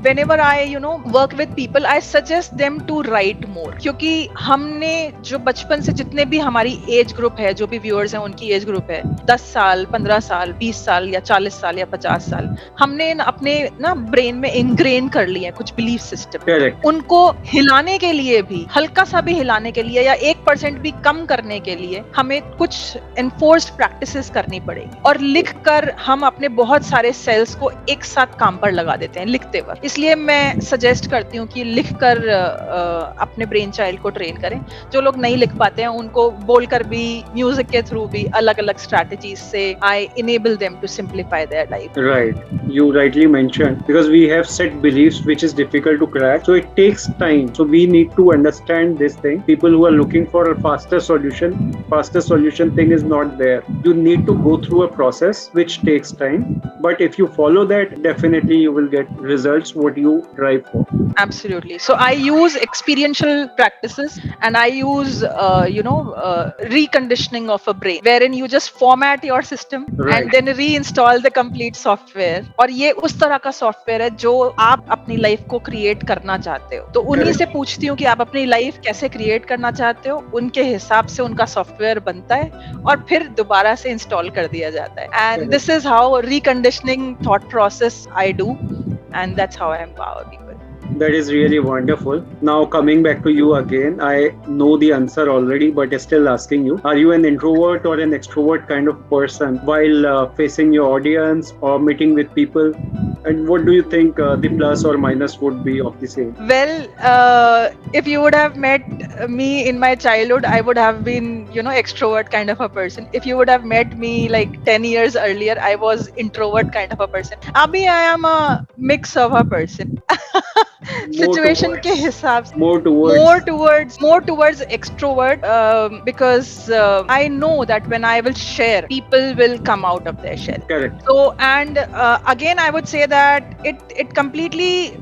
whenever I work with people, I suggest them to write more. क्योंकि हमने जो बचपन से जितने भी हमारी एज ग्रुप है, जो भी व्यूअर्स हैं उनकी एज ग्रुप है 10 साल, 15 साल, 20 साल या 40 साल या 50 साल, हमने अपने ब्रेन में इनग्रेन कर लिए हैं कुछ बिलीफ सिस्टम. Correct. उनको हिलाने के लिए भी, हल्का सा भी हिलाने के लिए या 1% भी कम करने के लिए हमें कुछ एनफोर्स्ड प्रैक्टिसेस करनी पड़ेगी. और लिखकर हम अपने बहुत सारे सेल्स को एक साथ काम पर लगा देते हैं लिखते वक्त. इसलिए मैं सजेस्ट करती हूँ कि लिखकर अपने ब्रेन चाइल्ड को ट्रेन करें. जो लोग नहीं लिख पाते हैं उनको बोलकर भी, म्यूजिक के थ्रू भी, अलग अलग स्ट्रैटेजीज से I enable them to simplify their life. Right. You rightly mentioned, because we have set beliefs which is difficult to crack, so it takes time. So we need to understand this thing. People who are looking for a faster solution thing is not there. You need to go through a process which takes time, but if you follow that, definitely you will get results what you drive for. Absolutely. So I use experiential practices and I use reconditioning of a brain, wherein you just format your system and then reinstall the complete software. और ये उस तरह का software है जो आप अपनी life को क्रिएट करना चाहते हो. तो उन्हीं से पूछती हूँ कि आप अपनी लाइफ कैसे क्रिएट करना चाहते हो, उनके हिसाब से उनका सॉफ्टवेयर बनता है और फिर दोबारा से इंस्टॉल कर दिया जाता है. And this is how reconditioning thought process I do, and that's how I empower people. That is really wonderful. Now coming back to you again, I know the answer already, but still asking you, are you an introvert or an extrovert kind of person while facing your audience or meeting with people? And what do you think the plus or minus would be of the same? Well, if you would have met me in my childhood, I would have been, extrovert kind of a person. If you would have met me like 10 years earlier, I was introvert kind of a person. Abhi I am a mix of a person. Situation के हिसाब से more towards extrovert, because I know that when I will share, people will come out of their shell. Correct. So and again I would say that it completely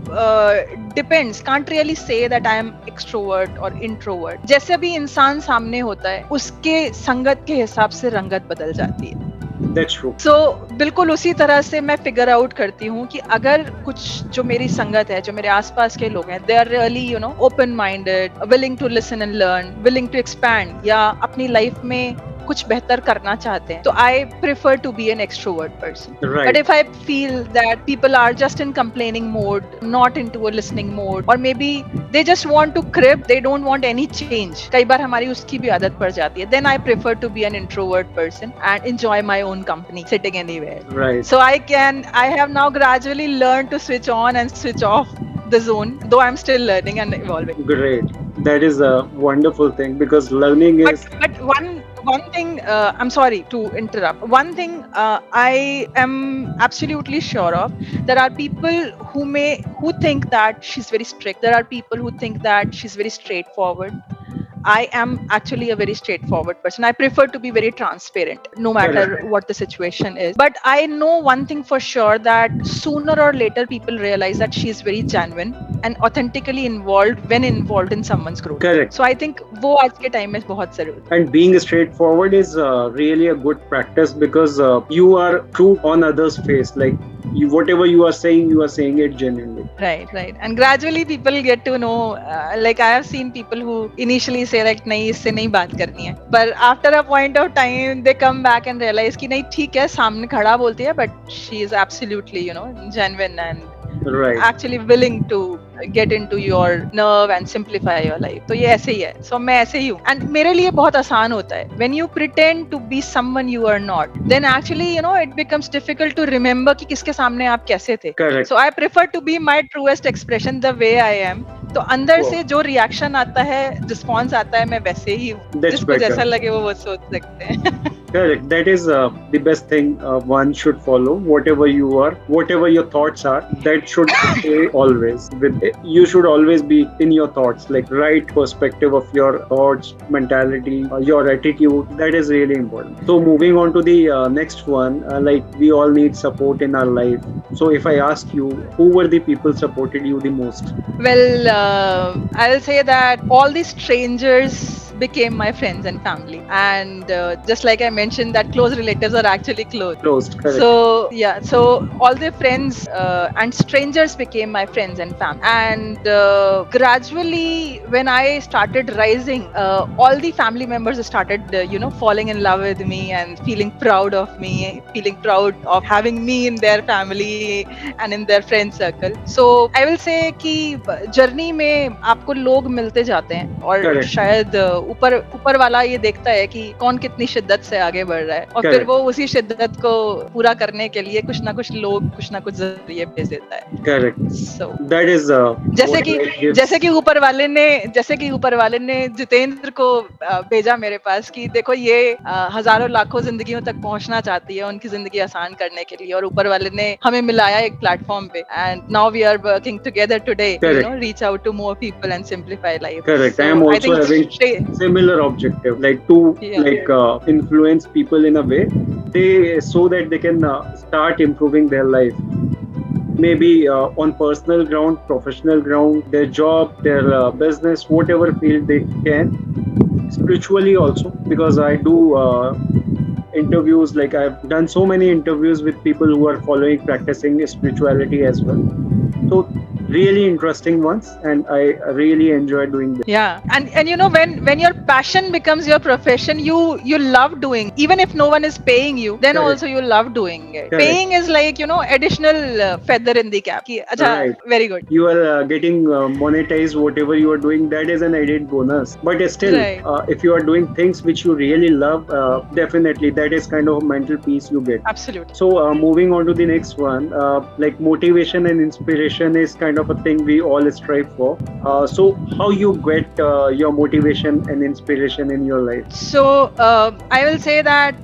depends. Can't really say that I am extrovert or introvert. जैसे भी इंसान सामने होता है उसके संगत के हिसाब से रंगत बदल जाती है. That's true. So बिल्कुल उसी तरह से मैं फिगर आउट करती हूँ कि अगर कुछ जो मेरी संगत है, जो मेरे आसपास के लोग हैं, they are really open minded, willing to listen and learn, willing to expand, या अपनी लाइफ में कुछ बेहतर करना चाहते हैं, तो I prefer to be an extrovert person. But if I feel that people are just in complaining mode, not into a listening mode, or may be they just want to crib, they don't want any change, कई बार हमारी उसकी भी आदत पड़ जाती है, then I prefer to be an introvert person and enjoy my own company sitting anywhere. So I have now gradually learn to switch on and switch off the zone, though I'm still learning and evolving. Great. That is a wonderful thing, because learning is... But one thing, I'm sorry to interrupt. One thing I am absolutely sure of, there are people who think that she's very strict. There are people who think that she's very straightforward. I am actually a very straightforward person. I prefer to be very transparent, no matter Correct. what the situation is. But I know one thing for sure, that sooner or later people realize that she is very genuine and authentically involved when involved in someone's growth. Correct. So I think वो आज के time में बहुत जरूरी है. And being straightforward is really a good practice because you are true on others' face. Like whatever you are saying it genuinely. Right. And gradually people get to know, like I have seen people who initially say like नहीं इससे नहीं बात करनी है, but after a point of time they come back and realize कि नहीं ठीक है सामने खड़ा बोलती है, but she is absolutely genuine and Right. actually willing to get into your nerve and simplify your life. तो ये ऐसे ही है. So मैं ऐसे ही हूँ. And मेरे लिए बहुत आसान होता है. When you pretend to be someone you are not, then actually it becomes difficult to remember कि किसके सामने आप कैसे थे. Correct. So I prefer to be my truest expression the way I am. तो अंदर से जो रिएक्शन आता है, रिस्पॉन्स आता है, मैं वैसे ही हूँ. That's जिसको better. जैसा लगे वो सोच सकते हैं. Correct. That is the best thing one should follow. Whatever you are, whatever your thoughts are, that should stay always. You should always be in your thoughts, like right perspective of your thoughts, mentality, your attitude. That is really important. So moving on to the next one, like we all need support in our life. So if I ask you, who were the people supported you the most? Well, I'll say that all these strangers became my friends and family, and just like I mentioned, that close relatives are actually close. Closed. Correct. So yeah, so all the friends and strangers became my friends and family, and gradually when I started rising, all the family members started falling in love with me and feeling proud of me, feeling proud of having me in their family and in their friend circle. So I will say कि journey में आपको लोग मिलते जाते हैं, और Correct. शायद ऊपर वाला ये देखता है कि कौन कितनी शिद्दत से आगे बढ़ रहा है, और फिर Correct. वो उसी शिद्दत को पूरा करने के लिए कुछ ना कुछ लोग कुछ ना कुछ जरिए भेज देता है. Correct. So That is जैसे what कि life gives. जैसे कि ऊपर वाले ने जितेंद्र को भेजा मेरे पास कि देखो ये हजारों लाखों जिंदगियों तक पहुंचना चाहती है उनकी जिंदगी आसान करने के लिए, और ऊपर वाले ने हमें मिलाया एक प्लेटफॉर्म पे, and now we are working together today Correct. Reach out to more people and simplify life. Correct. I am also having similar objective, like to influence people in a way so that they can start improving their life. Maybe on personal ground, professional ground, their job, their business, whatever field they can. Spiritually also, because I do interviews, like I've done so many interviews with people who are practicing spirituality as well. So really interesting ones, and I really enjoy doing this. Yeah, and when your passion becomes your profession, you love doing, even if no one is paying you, then Correct. also you love doing it. Correct. Paying is like additional feather in the cap. Ki, acha, Right. very good. You are getting monetized whatever you are doing. That is an added bonus. But still, Right. If you are doing things which you really love, definitely that is kind of a mental peace you get. Absolutely. So moving on to the next one, like motivation and inspiration is kind of a thing we all strive for. So how you get your motivation and inspiration in your life? So I will say that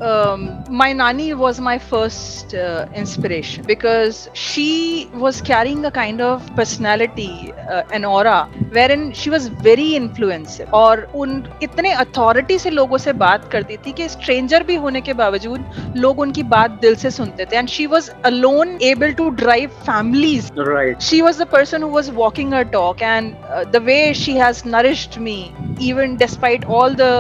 my nani was my first inspiration, because she was carrying a kind of personality, an aura, wherein she was very influential, और उन इतने authority से लोगों से बात करती थी कि स्ट्रेंजर भी होने के बावजूद लोग उनकी बात दिल से सुनते थे, and she was alone able to drive families. Right. She was the person who was walking her talk, and the way she has nourished me, even despite all the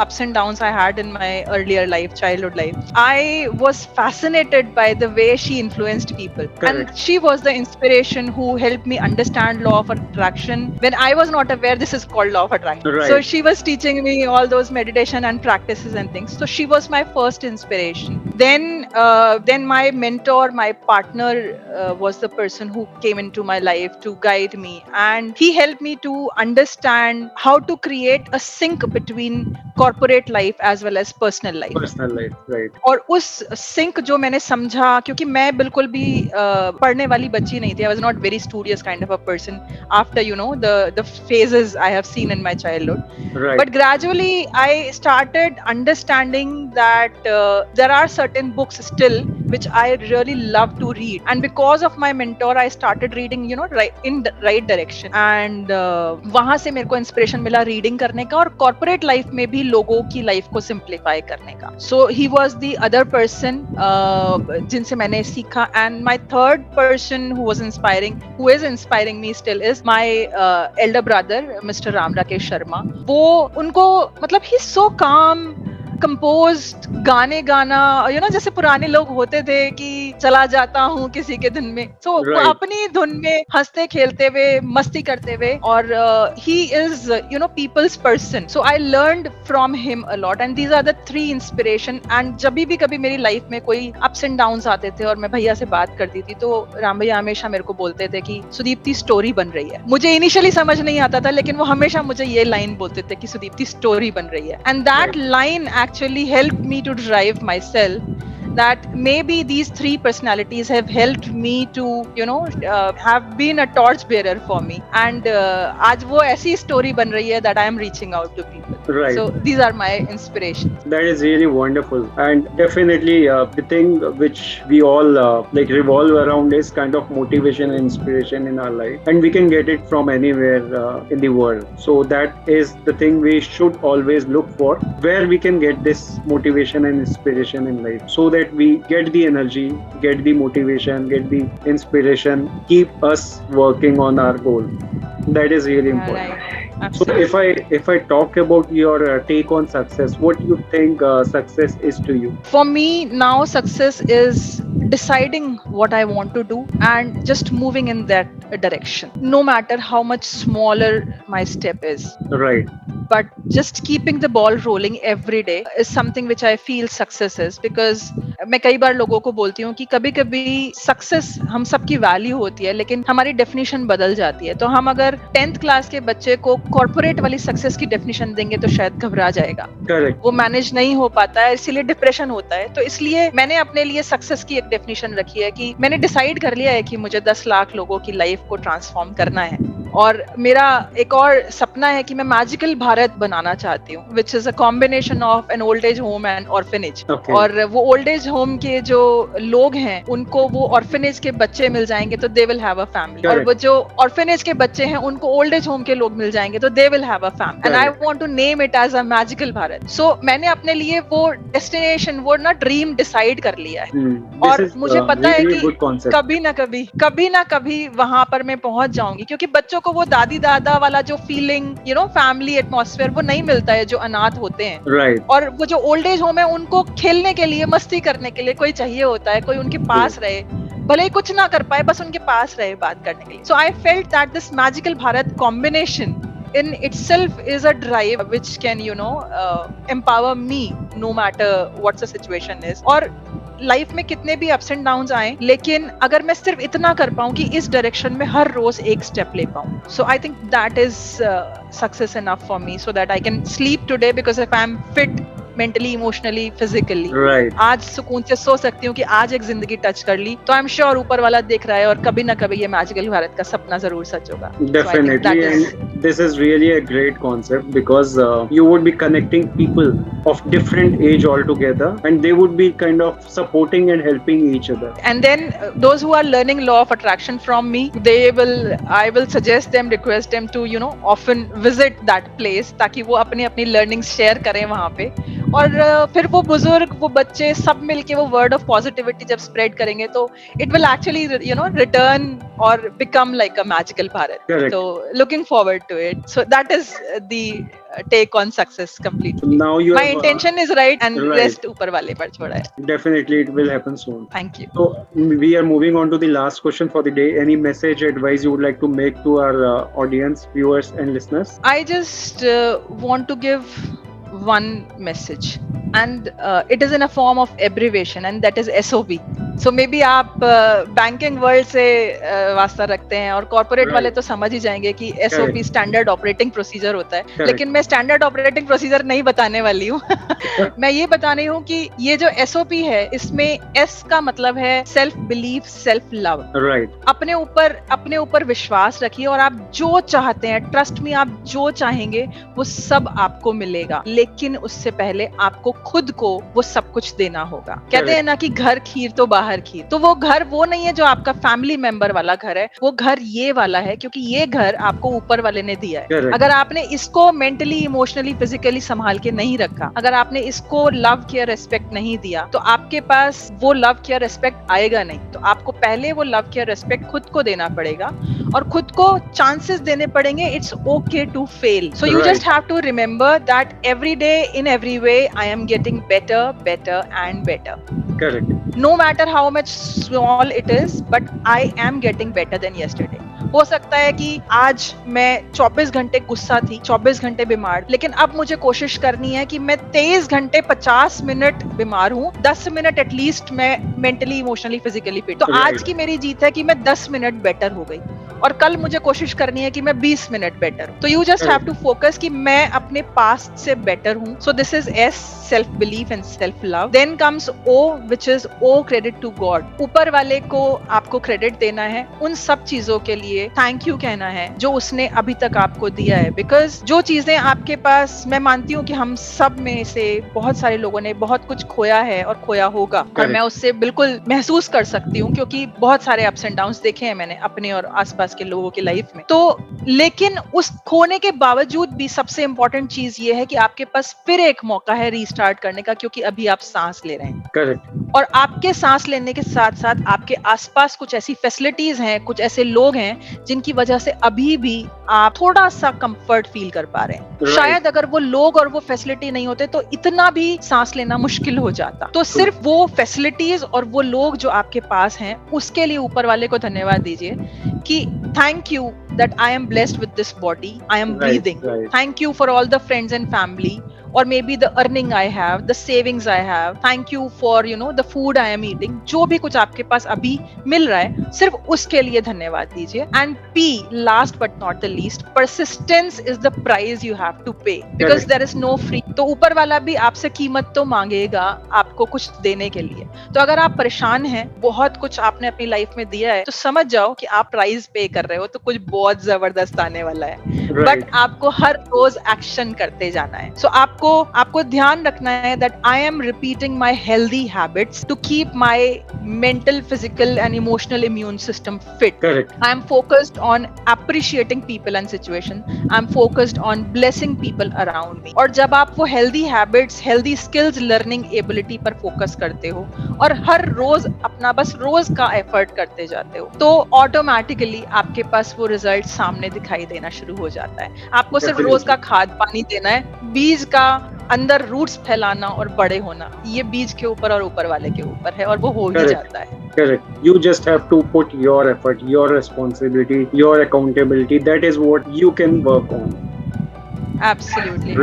ups and downs I had in my earlier life, childhood life. I was fascinated by the way she influenced people. Correct. And she was the inspiration who helped me understand law of attraction when I was not aware this is called law of attraction. Right. So she was teaching me all those meditation and practices and things. So she was my first inspiration. Then my mentor, my partner, was the person who came into my life to guide me, and he helped me to understand how to create a sync between corporate life as well as personal life. Personal life. Right. और उस sink जो मैंने समझा, क्योंकि मैं बिल्कुल भी पढ़ने वाली बच्ची नहीं थी. I was not very studious kind of a person after the phases I have seen in my childhood. Right. But gradually I started understanding that there are certain books still which I really love to read. And because of my mentor, I started reading, right in the right direction. And वहां से मेरे को inspiration मिला reading करने का और corporate life में भी लोगों की लाइफ को सिंप्लीफाई करने का. So he was the other person जिनसे मैंने सीखा. And my third person who was inspiring, who is inspiring me still, is my elder brother mister Ram Rakesh Sharma. वो उनको मतलब ही सो काम, कंपोज्ड, गाने गाना, जैसे पुराने लोग होते थे कि चला जाता हूँ किसी के धुन में. तो वो अपनी धुन में हंसते खेलते हुए, मस्ती करते हुए, और he is people's person. So I learned from him a lot. And these are the 3 inspiration. And जब भी कभी मेरी लाइफ में कोई अप्स एंड डाउन्स आते थे और मैं भैया से बात करती थी, तो राम भैया हमेशा मेरे को बोलते थे कि सुदीप्ति स्टोरी बन रही है. मुझे इनिशियली समझ नहीं आता था, लेकिन वो हमेशा मुझे ये लाइन बोलते थे कि सुदीप्ति स्टोरी बन रही है. And that line actually helped me to drive myself, that maybe these 3 personalities have helped me to have been a torch bearer for me. And आज वो ऐसी story बन रही है that I am reaching out to people. Right. So these are my inspirations. That is really wonderful, and definitely the thing which we all revolve around is kind of motivation and inspiration in our life, and we can get it from anywhere in the world. So that is the thing we should always look for, where we can get this motivation and inspiration in life, so that we get the energy, get the motivation, get the inspiration, keep us working on our goal. That is really important. Right. So if I talk about your take on success, what you think success is to you? For me now, success is deciding what I want to do and just moving in that direction, no matter how much smaller my step is. Right. But just keeping the ball rolling every day is something which I feel success is. Because मैं कई बार लोगों को बोलती हूँ कि कभी कभी success हम सबकी वैल्यू होती है, लेकिन हमारी डेफिनेशन बदल जाती है. तो हम अगर 10th क्लास के बच्चे को कॉर्पोरेट वाली सक्सेस की डेफिनेशन देंगे तो शायद घबरा जाएगा. Correct. वो मैनेज नहीं हो पाता है, इसीलिए डिप्रेशन होता है. तो इसलिए मैंने अपने लिए सक्सेस की एक डेफिनेशन रखी है कि मैंने डिसाइड कर लिया है कि मुझे 10 लाख लोगों की लाइफ को ट्रांसफॉर्म करना है. और मेरा एक और सपना है कि मैं मैजिकल भारत बनाना चाहती हूँ, which is a combination of an old age home and orphanage. और वो ओल्ड एज होम के जो लोग हैं उनको वो ऑर्फनेज के बच्चे मिल जाएंगे तो they will have a family. और वो जो ऑर्फनेज के बच्चे हैं उनको ओल्ड एज होम के लोग मिल जाएंगे तो they will have a family. And I want to name it as a magical Bharat. So मैंने अपने लिए वो डेस्टिनेशन, वो ना ड्रीम डिसाइड कर लिया है. और मुझे पता है कि कभी ना कभी वहां पर मैं पहुंच जाऊंगी, क्योंकि बच्चों को वो दादी दादा वाला जो फीलिंग, फैमिली एटमॉस्फेयर वो नहीं मिलता है जो अनाथ होते हैं. Right. और वो जो ओल्ड एज होम है उनको खेलने के लिए, मस्ती करने के लिए कोई चाहिए होता है, कोई उनके पास रहे, भले ही कुछ ना कर पाए, बस उनके पास रहे बात करने के लिए. So I felt that this magical Bharat combination in itself is a drive which can empower me no matter what the situation is. और लाइफ में कितने भी अप्स एंड डाउन्स आए, लेकिन अगर मैं सिर्फ इतना कर पाऊं कि इस डायरेक्शन में हर रोज एक स्टेप ले पाऊं, so I think that is success enough for me, so that I can sleep today because if I am fit mentally, emotionally, physically. Right. आज सुकून से सो सकती हूँ कि आज एक जिंदगी टच कर ली, तो आई एम श्योर ऊपर वाला देख रहा है और कभी ना कभी ये मैजिकल भारत का सपना जरूर सच होगा. Definitely. And this is really a great concept, because you would be connecting people of different age altogether, and they would be kind of supporting and helping each other. And then those who are learning law of attraction from me, I will suggest them, request them to often visit that place, ताकि वो अपनी learnings share करें वहाँ पे. और फिर वो बुजुर्ग, वो बच्चे सब मिलके वो वर्ड ऑफ पॉजिटिविटी जब स्प्रेड करेंगे तो it will actually return or become like a magical Bharat. तो looking forward to it. So that is the take on success completely. Now my intention is right, and rest ऊपर वाले पर छोड़ा है. Definitely it will happen soon. Thank you. So we are moving on to the last question for the day. Any message, advice you would like to make to our audience, viewers and listeners? I just want to give one message, and it is in a form of abbreviation, and that is SOB. So may be आप banking world से वास्ता रखते हैं, और corporate वाले Right. तो समझ ही जाएंगे कि SOP Correct. Standard operating procedure होता है। Correct. लेकिन मैं स्टैंडर्ड ऑपरेटिंग प्रोसीजर नहीं बताने वाली हूँ। मैं ये बताने हूँ कि ये जो एसओपी है, इसमें एस का मतलब है self belief, self love. Right. अपने ऊपर विश्वास रखिए, और आप जो चाहते हैं, ट्रस्ट में, आप जो चाहेंगे वो सब आपको मिलेगा। लेकिन उससे पहले आपको खुद को वो सब कुछ देना होगा। कहते हैं ना कि घर खीर तो बाहर खीर। तो वो घर वो नहीं है जो आपका फैमिली मेंबर वाला घर है, वो घर ये वाला है, क्योंकि ये घर आपको ऊपर वाले ने दिया है। Correct. अगर आपने इसको मेंटली, इमोशनली, फिजिकली संभाल के नहीं रखा, अगर आपने इसको लव केयर रेस्पेक्ट नहीं दिया, तो आपके पास वो लव केयर रेस्पेक्ट आएगा नहीं। तो आपको पहले वो लव केयर रेस्पेक्ट खुद को देना पड़ेगा, और खुद को चांसेस देने पड़ेंगे। It's okay to fail. So you Right. Just have to remember that every day, in every way, I am getting better, better and better. Correct. No matter how much small it is, but I am getting better than yesterday. हो सकता है कि आज मैं 24 घंटे गुस्सा थी, 24 घंटे बीमार, लेकिन अब मुझे कोशिश करनी है कि मैं 23 घंटे 50 मिनट बीमार हूँ, 10 मिनट एटलीस्ट मैं मेंटली, इमोशनली, फिजिकली फिट। तो Right. आज की मेरी जीत है कि मैं 10 मिनट बेटर हो गई, और कल मुझे कोशिश करनी है कि मैं 20 मिनट बेटर हूँ। तो you just have to focus कि मैं अपने पास्ट से बेटर हूँ। So this is S, self belief and self love. Then comes O, which is O credit to God. ऊपर वाले को आपको क्रेडिट देना है, उन सब चीजों के लिए थैंक यू कहना है जो उसने अभी तक आपको दिया है। बिकॉज जो चीजें आपके पास, मैं मानती हूँ कि हम सब में से बहुत सारे लोगों ने बहुत कुछ खोया है और खोया होगा, और मैं उससे बिल्कुल महसूस कर सकती हूँ, क्योंकि बहुत सारे अप्स एंड डाउन्स देखे हैं मैंने अपने और आसपास के लोगों की लाइफ में। तो लेकिन उस खोने के बावजूद भी सबसे इंपॉर्टेंट चीज ये है कि आपके पास फिर एक मौका है रीस्टार्ट करने का, क्योंकि अभी आप सांस ले रहे हैं। Correct. और आपके सांस लेने के साथ साथ आपके आसपास कुछ ऐसी फैसिलिटीज हैं, कुछ ऐसे लोग हैं जिनकी वजह से अभी भी आप थोड़ा सा कंफर्ट फील कर पा रहे हैं। Right. शायद अगर वो लोग और वो फैसिलिटी नहीं होते तो इतना भी सांस लेना मुश्किल हो जाता। तो सिर्फ वो फैसिलिटीज और वो लोग जो आपके पास हैं, उसके लिए ऊपर वाले को धन्यवाद दीजिए कि thank you that I am blessed with this body, I am Right, breathing. right. Thank you for all the friends and family, or maybe the earning I have, the savings I have. Thank you for, the food I am eating. जो भी कुछ आपके पास अभी मिल रहा है, सिर्फ उसके लिए धन्यवाद दीजिए। And P, last but not the least, persistence is the price you have to pay, because Correct. there is no free. तो ऊपर वाला भी आपसे कीमत तो मांगेगा आपको कुछ देने के लिए। तो अगर आप परेशान हैं, बहुत कुछ आपने अपनी लाइफ में दिया है, तो समझ जाओ कि आप प्राइस पे कर रहे हो, तो कुछ बहुत जबरदस्त आने वाला है। Right. बट आपको हर रोज एक्शन करते जाना है। सो आपको ध्यान रखना है that I am repeating my healthy habits to keep my mental, physical and emotional immune system fit. Correct. I am focused on appreciating people and situation. I am focused on blessing people around me. और जब आप वो healthy habits, healthy skills, learning ability पर focus करते हो और हर रोज अपना बस रोज का एफर्ट करते जाते हो, तो ऑटोमेटिकली आपके पास वो रिजल्ट सामने दिखाई देना शुरू हो जाता है। आपको सिर्फ रोज का खाद पानी देना है, बीज का अंदर रूट्स फैलाना और बड़े होना, ये बीज के ऊपर और ऊपर वाले के ऊपर है, और वो हो ही जाता है। Correct. You just have to put your effort, your responsibility, your accountability. That is what you can work on. Absolutely.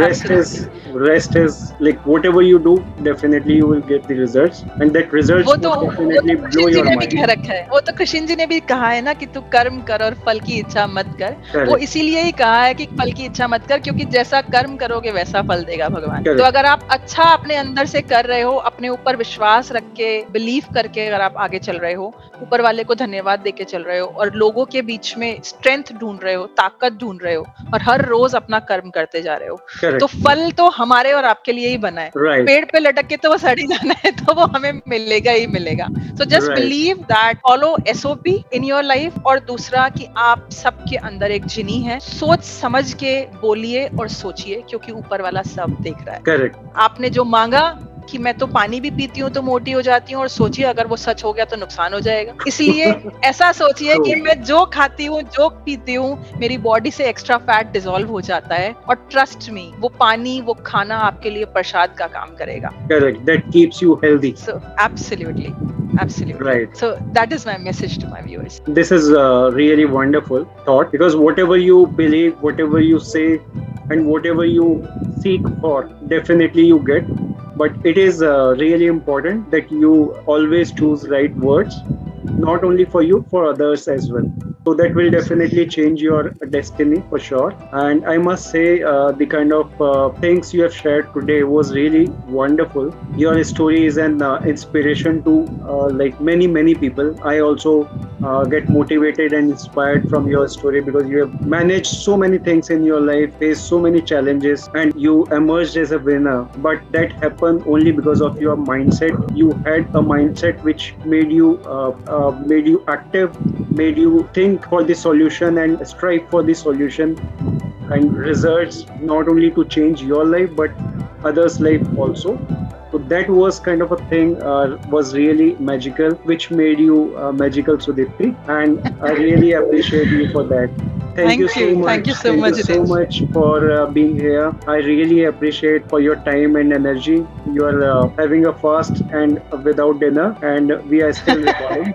Rest is like whatever you do, definitely you will get the results, and that results वो will तो definitely blow Krishna ji your ने भी mind. कह रखा है, वो तो कृष्ण जी ने भी कहा है ना कि तू कर्म कर और फल की इच्छा मत कर। Correct. वो इसीलिए ही कहा है कि फल की इच्छा मत कर, क्योंकि जैसा कर्म करोगे वैसा फल देगा भगवान। Correct. तो अगर आप अच्छा अपने अंदर से कर रहे हो, अपने ऊपर विश्वास रख के, बिलीव करके अगर आप आगे चल रहे हो, ऊपर वाले को धन्यवाद देके चल रहे हो, और लोगों के बीच में स्ट्रेंथ ढूंढ रहे हो, ताकत ढूंढ रहे हो, और हर रोज अपना कर्म करते जा रहे हो, Correct. तो फल तो हमारे और आपके लिए ही बना है। Right. पेड़ पे लटक के तो वो सड़ ही जाना है, तो वो हमें मिलेगा ही मिलेगा। So just Right. Believe that, follow SOP in your life. और दूसरा कि आप सबके अंदर एक जिनी है, सोच समझ के बोलिए और सोचिए, क्योंकि ऊपर वाला सब देख रहा है। Correct. आपने जो मांगा कि मैं तो पानी भी पीती हूँ तो मोटी हो जाती हूँ, और सोचिए अगर वो सच हो गया तो नुकसान हो जाएगा। इसलिए ऐसा सोचिए कि मैं जो खाती हूँ, जो पीती हूँ, मेरी बॉडी से एक्स्ट्रा फैट डिसॉल्व हो जाता है, और ट्रस्ट मी, वो पानी, वो खाना आपके लिए प्रसाद का काम करेगा। Correct. That keeps you healthy. So absolutely. Right. So that is my message to my viewers. This is a really wonderful thought, because whatever you believe, whatever you say, and whatever you seek for, definitely you get. but it is really important that you always choose right words, not only for you, for others as well. So that will definitely change your destiny for sure. And I must say, the kind of things you have shared today was really wonderful. Your story is an inspiration to like many people. I also get motivated and inspired from your story, because you have managed so many things in your life, faced so many challenges, and you emerged as a winner. But that happened only because of your mindset. You had a mindset which made you active, made you think for the solution and strive for the solution and results, not only to change your life but others' life also. So that was kind of a thing, was really magical, which made you magical, Sudipti, and I really appreciate you for that. Thank you so Thank much. you so Thank you much, so Jiten. much for being here. I really appreciate for your time and energy. You are having a fast and without dinner, and we are still recording.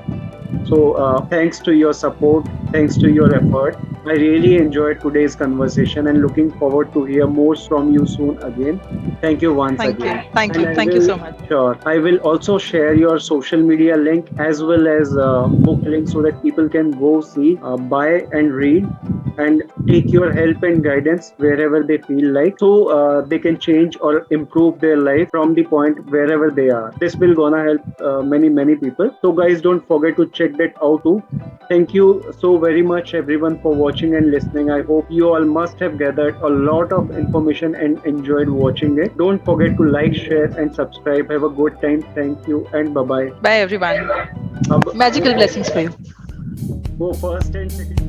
So, thanks to your support, thanks to your effort, I really enjoyed today's conversation and looking forward to hear more from you soon again. Thank you once again. And I Thank you will, so much. sure, I will also share your social media link as well as book link, so that people can go see, buy and read and take your help and guidance wherever they feel like, so they can change or improve their life from the point wherever they are. This will gonna help many people. So guys, don't forget to check that out too. Thank you so very much everyone for watching and listening. I hope you all must have gathered a lot of information and enjoyed watching it. Don't forget to like, share and subscribe. Have a good time. Thank you and bye bye. Bye, everyone. अब Magical blessings for you. वो first and second